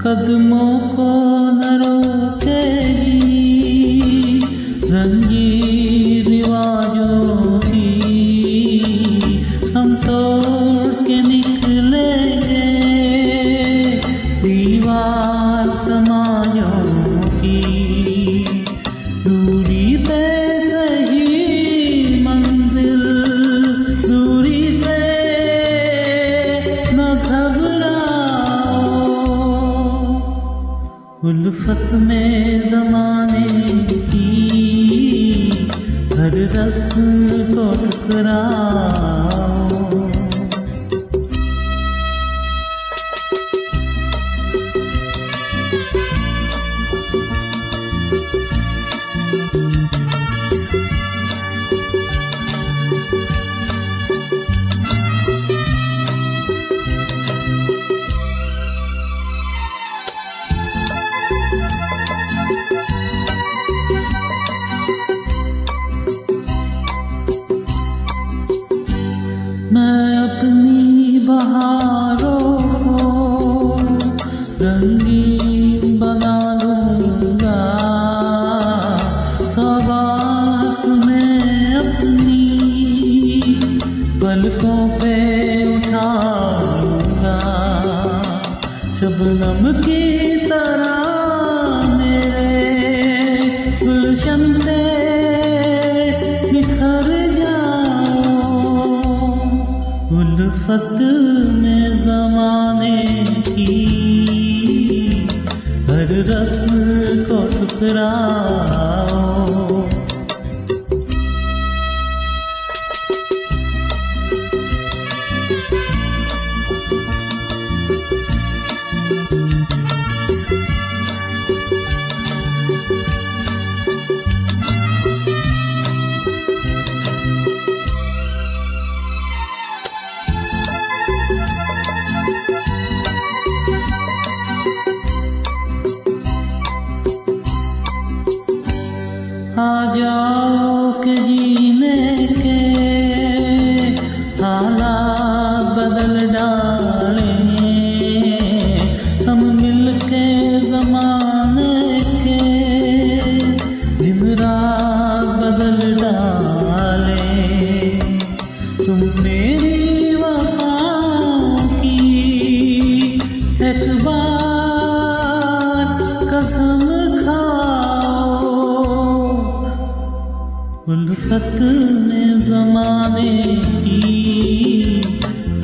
[SPEAKER 8] कदमों को न रोकेगी रंगी रिवाजों की, हम तोड़ के निकलेंगे दीवार समाजों की, दूरी पे सही मंजिल, दूरी से न घबराओ, उल्फत में ज़माने की हर रस्म को ठुकराओ। मैं अपनी बहारों को रंगीन बना लूंगा, सौगात में अपनी पलकों पे उठा लूंगा, शबनम की तरह मेरे गुलशन पे निखर उल्फत में ज़माने की हर रस्म को ठुकराओ। आ जाओ के जीने के हालात बदल डालेंगे, हम मिलके ज़माने के दिन रात बदल डालें, तुम मेरी वफ़ाओं की एक बार कसम उल्फत में ज़माने की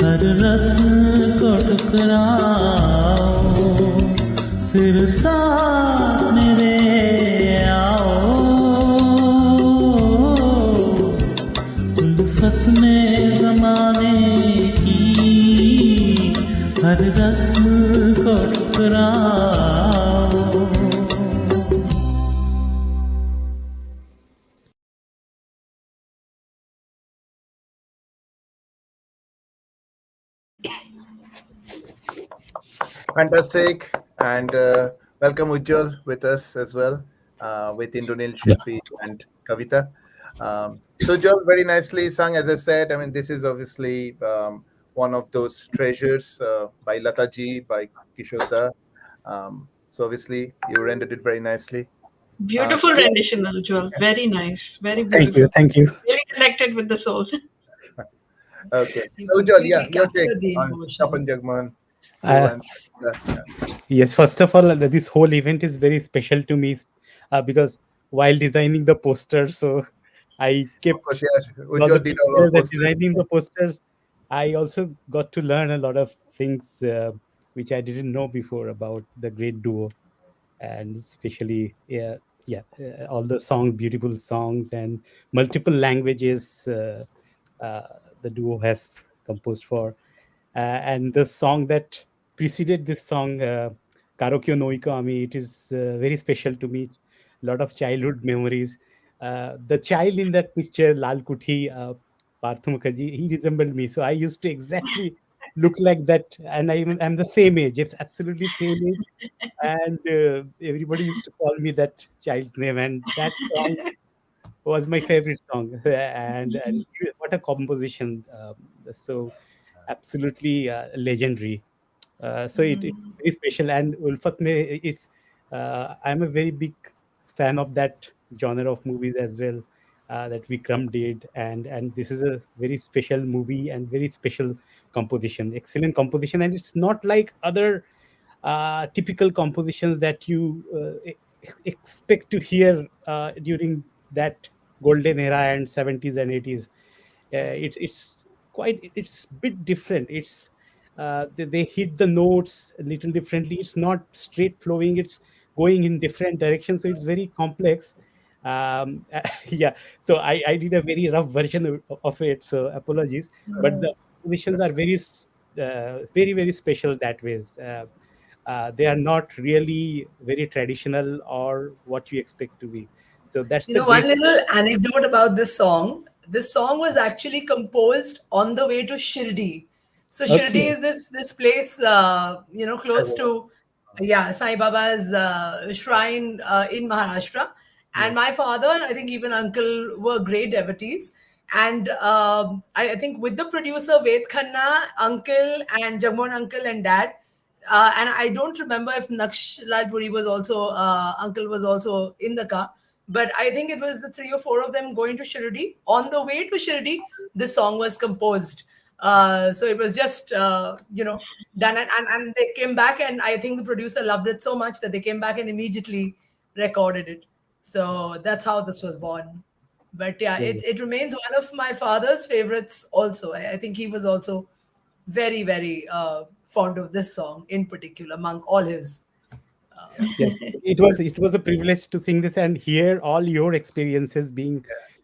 [SPEAKER 8] हर रस्म को ठुकराओ, फिर साथ मेरे आओ, उल्फत में ज़माने की हर रस्म को ठुकराओ.
[SPEAKER 1] Fantastic. And welcome Ujjwal with us as well, with Indonesian
[SPEAKER 9] Yeah.
[SPEAKER 1] Shilpi and Kavita. So Ujjwal very nicely sung, as I said. I mean, this is obviously one of those treasures by Lataji, by Kishore. So obviously you rendered it very nicely.
[SPEAKER 4] Beautiful
[SPEAKER 1] So
[SPEAKER 4] rendition, Ujjwal. Very nice. Very
[SPEAKER 10] Thank you.
[SPEAKER 4] beautiful.
[SPEAKER 10] Thank you.
[SPEAKER 4] Very connected with the soul.
[SPEAKER 1] okay.
[SPEAKER 3] You
[SPEAKER 1] So Ujjwal, yeah,
[SPEAKER 3] completely
[SPEAKER 1] your take
[SPEAKER 3] captured the
[SPEAKER 1] on
[SPEAKER 3] emotion.
[SPEAKER 1] Chapan Jagmohan, you
[SPEAKER 10] Uh,
[SPEAKER 1] and yeah.
[SPEAKER 10] yes, first of all, this whole event is very special to me because while designing the poster, so I
[SPEAKER 1] Of course,
[SPEAKER 10] kept
[SPEAKER 1] yeah.
[SPEAKER 10] all the
[SPEAKER 1] Ujjwal did all our
[SPEAKER 10] pictures and
[SPEAKER 1] posters.
[SPEAKER 10] designing the posters. I also got to learn a lot of things which I didn't know before about the great duo, and especially all the songs, beautiful songs, and multiple languages uh, the duo has composed for. And the song that preceded this song, Karokyo Noiko Ami, it is very special to me. A lot of childhood memories. The child in that picture, Lal Kuthi, Parthu Mukherjee, he resembled me. So I used to exactly look like that. And I'm the same age, it's absolutely same age. And everybody used to call me that child's name. And that song was my favorite song. And what a composition. So absolutely legendary. So it's very special. And Ulfat Mein is, I'm a very big fan of that genre of movies as well, that Vikram did. And this is a very special movie and very special composition, excellent composition. And it's not like other typical compositions that you expect to hear during that golden era and 70s and 80s. It's quite, it's a bit different. It's they hit the notes a little differently. It's not straight flowing, it's going in different directions, so it's very complex. um yeah, so I did a very rough version of it, so apologies. But the compositions are very very special that ways. They are not really very traditional or what you expect to be. So that's
[SPEAKER 3] You
[SPEAKER 10] the
[SPEAKER 3] know, one
[SPEAKER 10] great.
[SPEAKER 3] little anecdote about this song. This song was actually composed on the way to Shirdi. So Shirdi
[SPEAKER 10] Okay.
[SPEAKER 3] is this place,
[SPEAKER 1] Sai
[SPEAKER 3] close
[SPEAKER 1] Baba.
[SPEAKER 3] to, yeah, Sai Baba's shrine in Maharashtra. And
[SPEAKER 1] Yes.
[SPEAKER 3] my father and I think even uncle were great devotees. And I think with the producer Ved Khanna, uncle and Jamon uncle and dad, and I don't remember if Naksh Lal Puri was also, uncle was also in the car, but I think it was the three or four of them going to Shirdi. On the way to Shirdi, this song was composed. So it was just, done. And they came back, and I think the producer loved it so much that they came back and immediately recorded it. So that's how this was born. But yeah,
[SPEAKER 10] Yeah,
[SPEAKER 3] it remains one of my father's favorites also. I think he was also very, very fond of this song in particular among all his.
[SPEAKER 10] yes, it was a privilege to sing this and hear all your experiences being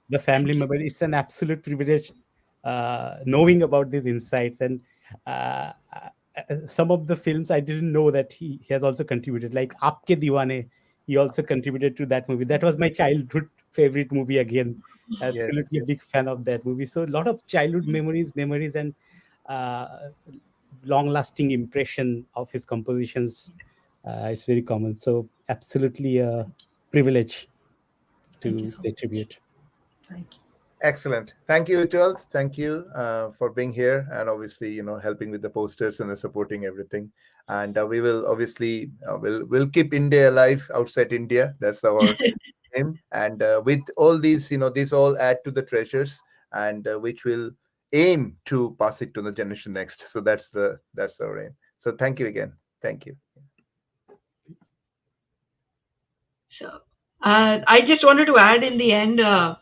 [SPEAKER 10] the family
[SPEAKER 3] Thank you.
[SPEAKER 10] member. It's an absolute privilege knowing about these insights. And uh, some of the films I didn't know that he has also contributed, like Aapke Diwane. He also contributed to that movie. That was my childhood favorite movie again.
[SPEAKER 1] Yes.
[SPEAKER 10] Absolutely a big fan of that movie. So a lot of childhood memories, and uh, long lasting impression of his compositions. It's very common. So absolutely a privilege
[SPEAKER 3] Thank you
[SPEAKER 10] to
[SPEAKER 3] so
[SPEAKER 10] pay
[SPEAKER 3] much.
[SPEAKER 10] tribute.
[SPEAKER 3] Thank you.
[SPEAKER 1] Excellent. Thank you, Ujjwal. Thank you for being here and obviously, helping with the posters and the supporting everything. And we will obviously we'll keep India alive outside India. That's our aim. And with all these, these all add to the treasures, and which will aim to pass it to the generation next. So that's our aim. So thank you again. Thank you.
[SPEAKER 4] So, I just wanted to add in the end a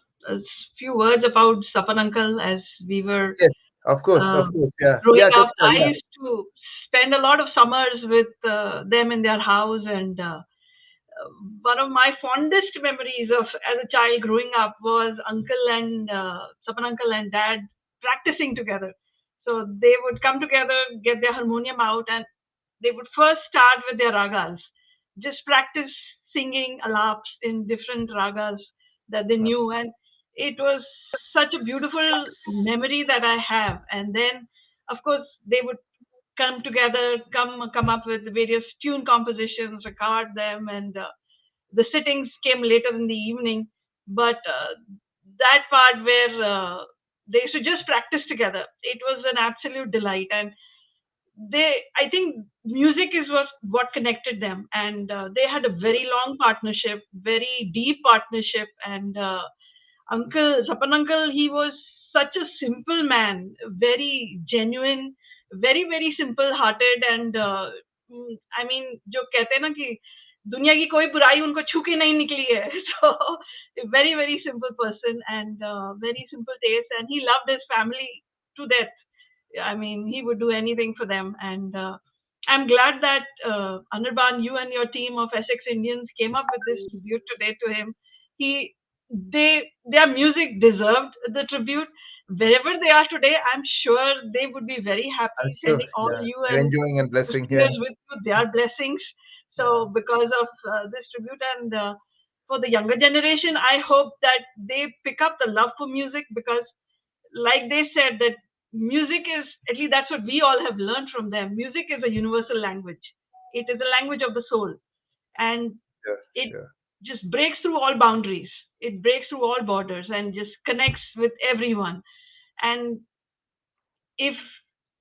[SPEAKER 4] few words about Sapan Uncle as we were
[SPEAKER 1] Yes, of course,
[SPEAKER 4] uh,
[SPEAKER 1] of course. Yeah,
[SPEAKER 4] growing
[SPEAKER 1] yeah,
[SPEAKER 4] up.
[SPEAKER 1] Kavita,
[SPEAKER 4] I
[SPEAKER 1] yeah.
[SPEAKER 4] used to spend a lot of summers with them in their house. And one of my fondest memories of as a child growing up was uncle and Sapan uncle and dad practicing together. So they would come together, get their harmonium out, and they would first start with their ragas, just practice singing alaps in different ragas that they knew. And it was such a beautiful memory that I have. And then, of course, they would come together, come up with various tune compositions, record them, and the sittings came later in the evening. But that part where they used to just practice together, it was an absolute delight. And I think music is what connected them, and they had a very long partnership, very deep partnership. And uncle Sapan uncle, he was such a simple man, very genuine, very very simple hearted. And I mean, जो कहते हैं ना कि दुनिया की कोई बुराई उनको छू के नहीं निकली है. So very very simple person, and very simple taste, and he loved his family to death. I mean, he would do anything for them. And I'm glad that Anirban, you and your team of Essex Indians came up with this tribute today to him. He, their music deserved the tribute. Wherever they are today, I'm sure they would be very
[SPEAKER 1] I'm
[SPEAKER 4] happy,
[SPEAKER 1] sure.
[SPEAKER 4] sending all
[SPEAKER 1] Yeah,
[SPEAKER 4] you
[SPEAKER 1] they're
[SPEAKER 4] and
[SPEAKER 1] enjoying and blessing. Yeah,
[SPEAKER 4] listeners with you their blessings. So, because of this tribute, and for the younger generation, I hope that they pick up the love for music, because like they said, that music is, at least that's what we all have learned from them, music is a universal language. It is a language of the soul, and
[SPEAKER 1] sure,
[SPEAKER 4] it
[SPEAKER 1] sure.
[SPEAKER 4] just breaks through all boundaries, it breaks through all borders, and just connects with everyone. And if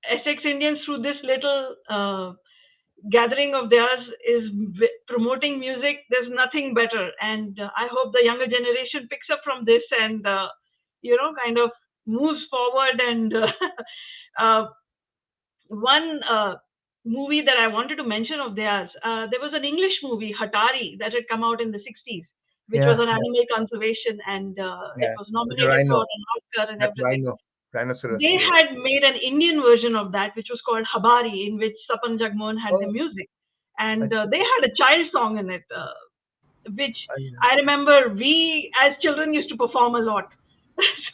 [SPEAKER 4] Essex Indians, through this little gathering of theirs, is promoting music, there's nothing better. And I hope the younger generation picks up from this, and kind of moves forward. And uh, one movie that I wanted to mention of theirs, there was an English movie, Hatari, that had come out in the 60s, which was
[SPEAKER 1] Yeah,
[SPEAKER 4] on animal conservation, and it
[SPEAKER 1] yeah.
[SPEAKER 4] was
[SPEAKER 1] With the
[SPEAKER 4] nominated for
[SPEAKER 1] rhino,
[SPEAKER 4] an Oscar and
[SPEAKER 1] that
[SPEAKER 4] everything.
[SPEAKER 1] rhino, rhinoceros.
[SPEAKER 4] They
[SPEAKER 1] Yeah.
[SPEAKER 4] had made an Indian version of that, which was called Habari, in which Sapan Jagmohan had the
[SPEAKER 1] Oh,
[SPEAKER 4] music. And
[SPEAKER 1] acha.
[SPEAKER 4] they had a child song in it, which
[SPEAKER 1] I-
[SPEAKER 4] I remember we as children used to perform a lot.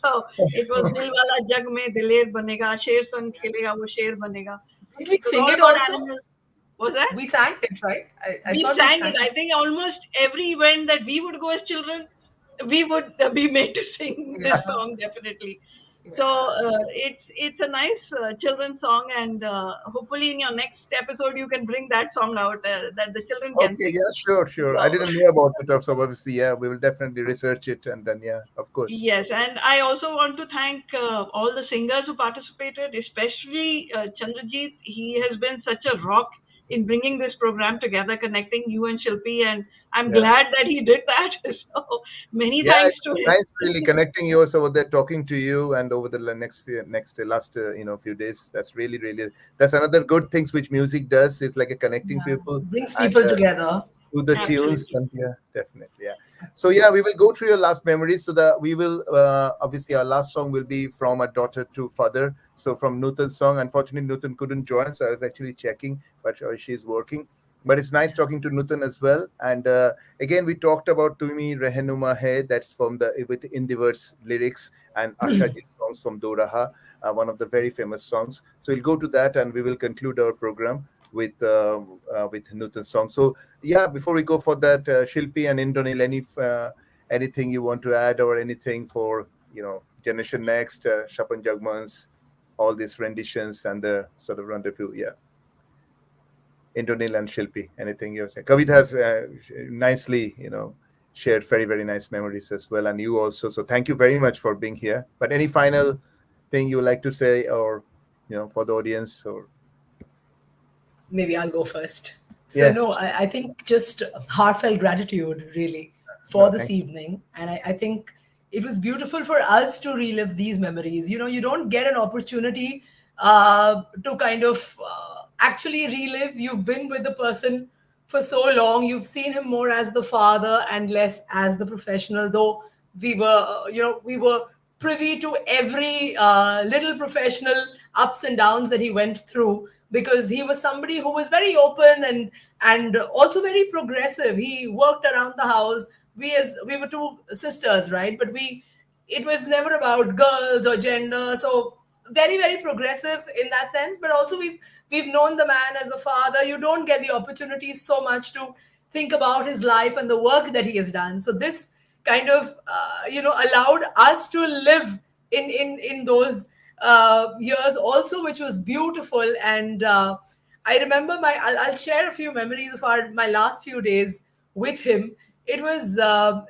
[SPEAKER 4] So it was Dil Wala Jag Mein Diler Banega, Sher Sang Khelega, wo Sher Banega.
[SPEAKER 3] Did we
[SPEAKER 4] It was
[SPEAKER 3] sing
[SPEAKER 4] all
[SPEAKER 3] it
[SPEAKER 4] about
[SPEAKER 3] also?
[SPEAKER 4] animals. Was that?
[SPEAKER 3] We sang it, right? I
[SPEAKER 4] We
[SPEAKER 3] thought we
[SPEAKER 4] sang it.
[SPEAKER 3] sang
[SPEAKER 4] I
[SPEAKER 3] it.
[SPEAKER 4] think almost every event that we would go as children, we would be made to sing this
[SPEAKER 3] Yeah.
[SPEAKER 4] song, definitely. So
[SPEAKER 3] Yeah.
[SPEAKER 4] it's a nice children's song, and hopefully in your next episode you can bring that song out that the children can
[SPEAKER 1] Okay,
[SPEAKER 4] sing.
[SPEAKER 1] yeah, sure, sure. I
[SPEAKER 4] So
[SPEAKER 1] didn't know about it, so obviously, yeah, we will definitely research it, and then, yeah, of course.
[SPEAKER 4] yes, and I also want to thank all the singers who participated, especially Chandrajit. He has been such a rock in bringing this program together, connecting you and Shilpi, and I'm
[SPEAKER 1] Yeah.
[SPEAKER 4] glad that he did that. So many
[SPEAKER 1] Yeah,
[SPEAKER 4] thanks
[SPEAKER 1] it
[SPEAKER 4] to
[SPEAKER 1] was
[SPEAKER 4] him.
[SPEAKER 1] nice really connecting yours over there, talking to you, and over the last few days. That's really really that's another good things which music does. It's like a connecting
[SPEAKER 3] Yeah.
[SPEAKER 1] people,
[SPEAKER 3] Brings
[SPEAKER 1] and
[SPEAKER 3] people together.
[SPEAKER 1] to the tunes,
[SPEAKER 4] Absolutely.
[SPEAKER 1] and yeah, definitely, yeah. So yeah, we will go through your last memories. So that we will obviously our last song will be from a daughter to father. So from Nutan's song, unfortunately Nutan couldn't join, so I was actually checking, but she's working. But it's nice talking to Nutan as well. And again, we talked about Tumi Rehenuma Hai, that's from the with Indiverse lyrics, and Ashaji's songs from Doraha, one of the very famous songs. So we'll go to that, and we will conclude our program with Nutan's song. So yeah, before we go for that, Shilpi and Indonil, anything you want to add, or anything for Generation Next, Shapan Jagman's, all these renditions and the sort of rendezvous? Yeah, Indonil and Shilpi, anything you say? Kavit has nicely, shared very very nice memories as well, and you also. So thank you very much for being here. But any final thing you would like to say, or for the audience, or
[SPEAKER 3] Maybe I'll go first. So,
[SPEAKER 1] yeah,
[SPEAKER 3] no, I think just heartfelt gratitude, really, for
[SPEAKER 1] no,
[SPEAKER 3] this
[SPEAKER 1] thank
[SPEAKER 3] evening. And I think it was beautiful for us to relive these memories. You don't get an opportunity to kind of actually relive. You've been with the person for so long. You've seen him more as the father and less as the professional, though we were privy to every little professional ups and downs that he went through. because he was somebody who was very open and also very progressive. He worked around the house. We were two sisters, right? But it was never about girls or gender. So very, very progressive in that sense. But also we've known the man as a father. You don't get the opportunity so much to think about his life and the work that he has done. So this kind of allowed us to live in those years also, which was beautiful. And I remember I'll share a few memories of my last few days with him. It was,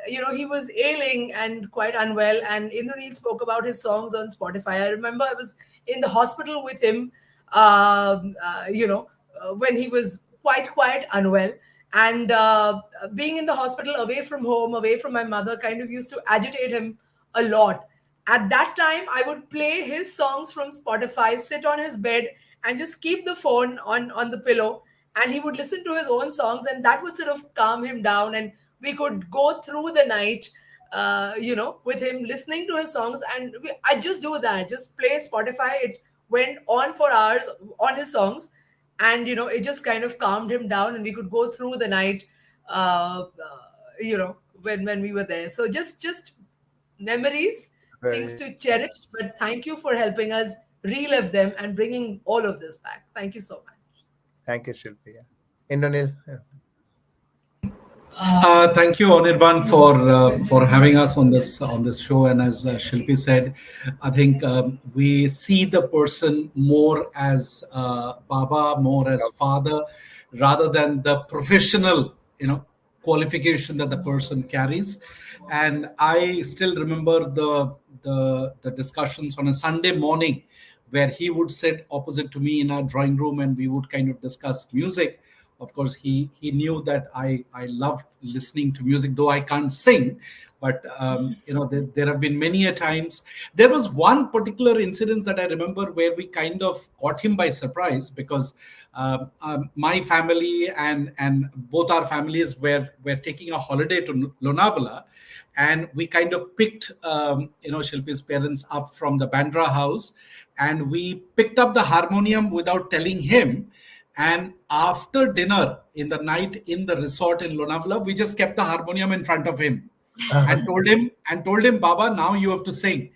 [SPEAKER 3] he was ailing and quite unwell, and Indranil spoke about his songs on Spotify. I remember I was in the hospital with him, when he was quite unwell. And being in the hospital, away from home, away from my mother, kind of used to agitate him a lot. At that time, I would play his songs from Spotify, sit on his bed, and just keep the phone on the pillow. And he would listen to his own songs, and that would sort of calm him down. And we could go through the night, with him listening to his songs. And I just do that, just play Spotify. It went on for hours on his songs, and it just kind of calmed him down, and we could go through the night, when we were there. So just memories, things
[SPEAKER 1] Very
[SPEAKER 3] to cherish. But thank you for helping us relive them and bringing all of this back. Thank you so much.
[SPEAKER 1] thank you, Shilpi. Yeah. Indranil. Yeah.
[SPEAKER 5] Thank you, Anirban, for having us on this show. And as Shilpi said, I think we see the person more as Baba, more as father, rather than the professional, qualification that the person carries. And I still remember the discussions on a Sunday morning where he would sit opposite to me in our drawing room and we would kind of discuss music. Of course, he knew that I loved listening to music, though I can't sing. But there have been many a times. There was one particular incident that I remember where we kind of caught him by surprise, because my family and both our families were taking a holiday to Lonavala, and we kind of picked Shilpi's parents up from the Bandra house, and we picked up the harmonium without telling him. And after dinner in the night in the resort in Lonavala, we just kept the harmonium in front of him and told him, Baba, now you have to sing.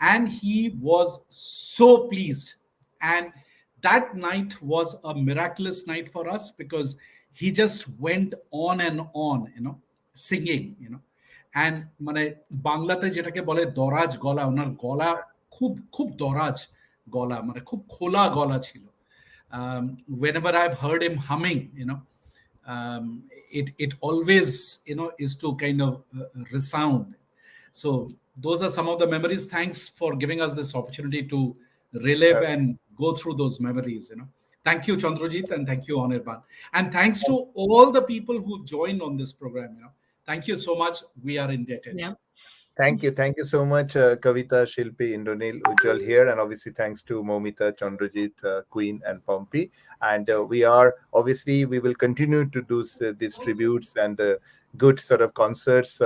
[SPEAKER 5] And he was so pleased. And that night was a miraculous night for us, because he just went on and on, singing, and মানে বাংলাতে যেটাকে বলে দরাজ গলা, ওনার গলা খুব খুব দরাজ গলা, মানে খুব খোলা গলা ছিল. Whenever I've heard him humming, it always is to kind of resound. So those are some of the memories. Thanks for giving us this opportunity to relive and go through those memories. Thank you, Chandrajit, and thank you, Anirban, and thanks to all the people who've joined on this program. Thank you so much. We are indebted.
[SPEAKER 4] Yeah.
[SPEAKER 1] Thank you so much, Kavita, Shilpi, Indranil, Ujjwal here, and obviously thanks to Momita, Chandrajit, Queen, and Pompey. And we will continue to do these tributes and good sort of concerts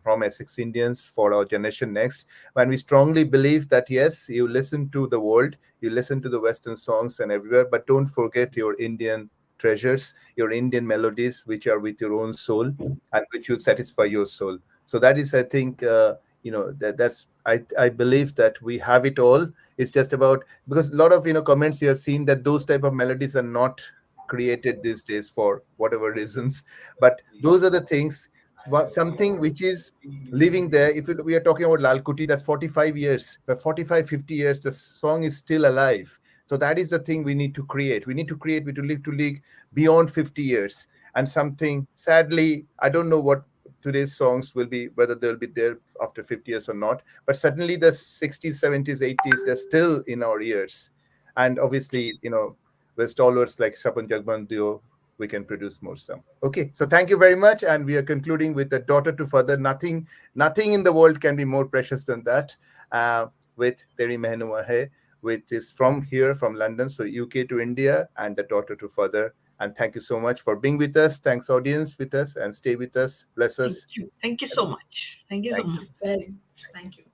[SPEAKER 1] from Essex Indians for our generation next. And we strongly believe that yes, you listen to the world, you listen to the Western songs and everywhere, but don't forget your Indian treasures, your Indian melodies, which are with your own soul and which will satisfy your soul. So that is, I think, that's I believe that we have it all. It's just about, because a lot of comments you have seen that those type of melodies are not created these days for whatever reasons, but those are the things. Something which is living there. If we are talking about Lal Kuti, that's 45 years, but 45, 50 years, the song is still alive. So that is the thing we need to create. We need to live to live beyond 50 years. And something, sadly, I don't know what today's songs will be, whether they'll be there after 50 years or not, but certainly the 60s, 70s, 80s, they're still in our ears. And obviously, with stalwarts like Swapan Jagman duo, we can produce more some. Okay, so thank you very much, and we are concluding with a daughter to father. Nothing in the world can be more precious than that. With Teri Mehnua Hai, which is from London, so UK to India, and the daughter to father. And thank you so much for being with us. Thanks, audience, with us, and stay with us. Bless us.
[SPEAKER 4] Thank you so much. Thank you so much.
[SPEAKER 3] Very much. Thank you.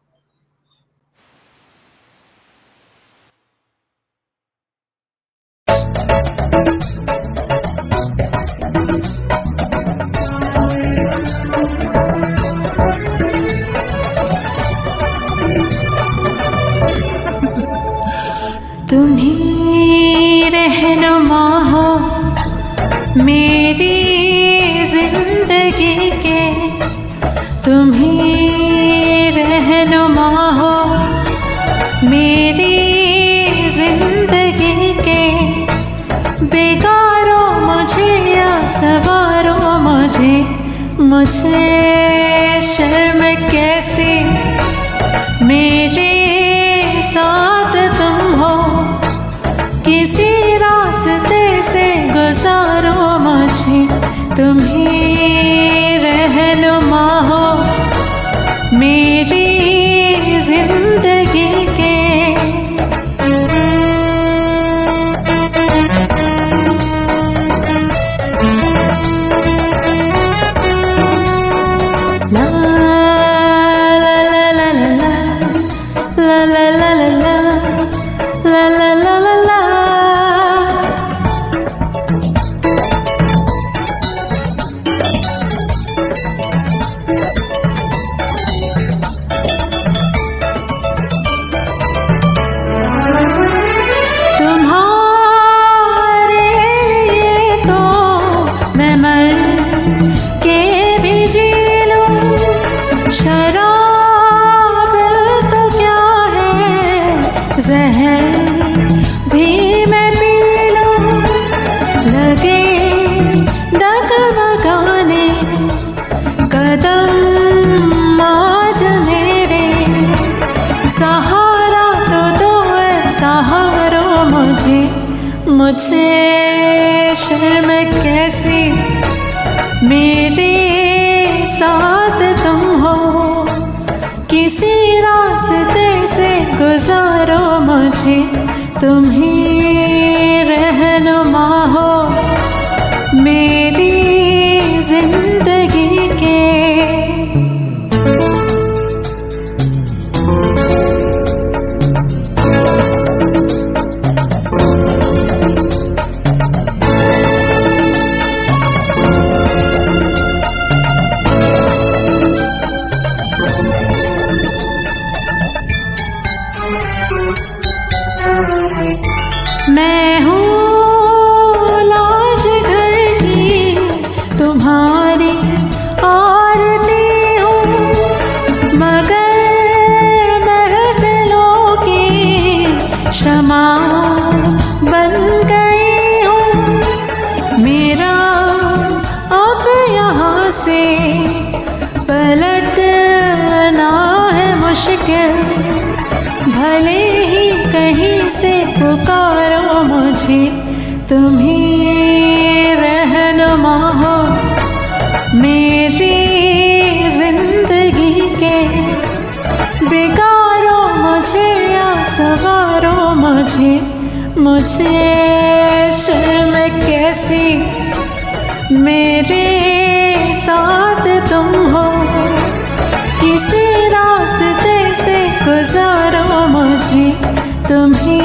[SPEAKER 2] मेरी जिंदगी के तुम ही रहनुमा हो, मेरी जिंदगी के बिगाड़ो मुझे या सवारो मुझे, मुझे शर्म कैसी मेरे साथ तुम हो, किसी रास्ते से गुजारो मुझे, तुम ही रहनुमा हो मेरी जिंदगी के। ला ला ला ला ला ला ला ला ला ला ला ला ला ला। तुम्हारे लिए तो मैं मर के भी जी लूं, शराब तो क्या है जहर भी मैं पी लूं, लगे डगमगाने कदम आज मेरे, सहारा तो दो है सहारो मुझे, मुझे शर्म कैसी मेरे साथ तुम हो, किसी रास्ते से गुजारो मुझे, तुम ही रहनुमा हो मेरी जिंदगी के। मैं हूँ लाज घर की तुम्हारी आरती हूँ, मगर महफिलों की शमा बन गई हूँ, मेरा अब यहाँ से पलटना है मुश्किल, भले ही कहीं से पुकारो मुझे, तुम ही रहनुमा हो मेरी जिंदगी के, बिगाड़ो मुझे या सवारो मुझे, मुझे शर्म कैसी मेरे साथ तुम हो, किसी रास्ते से गुजारो मुझे, तुम ही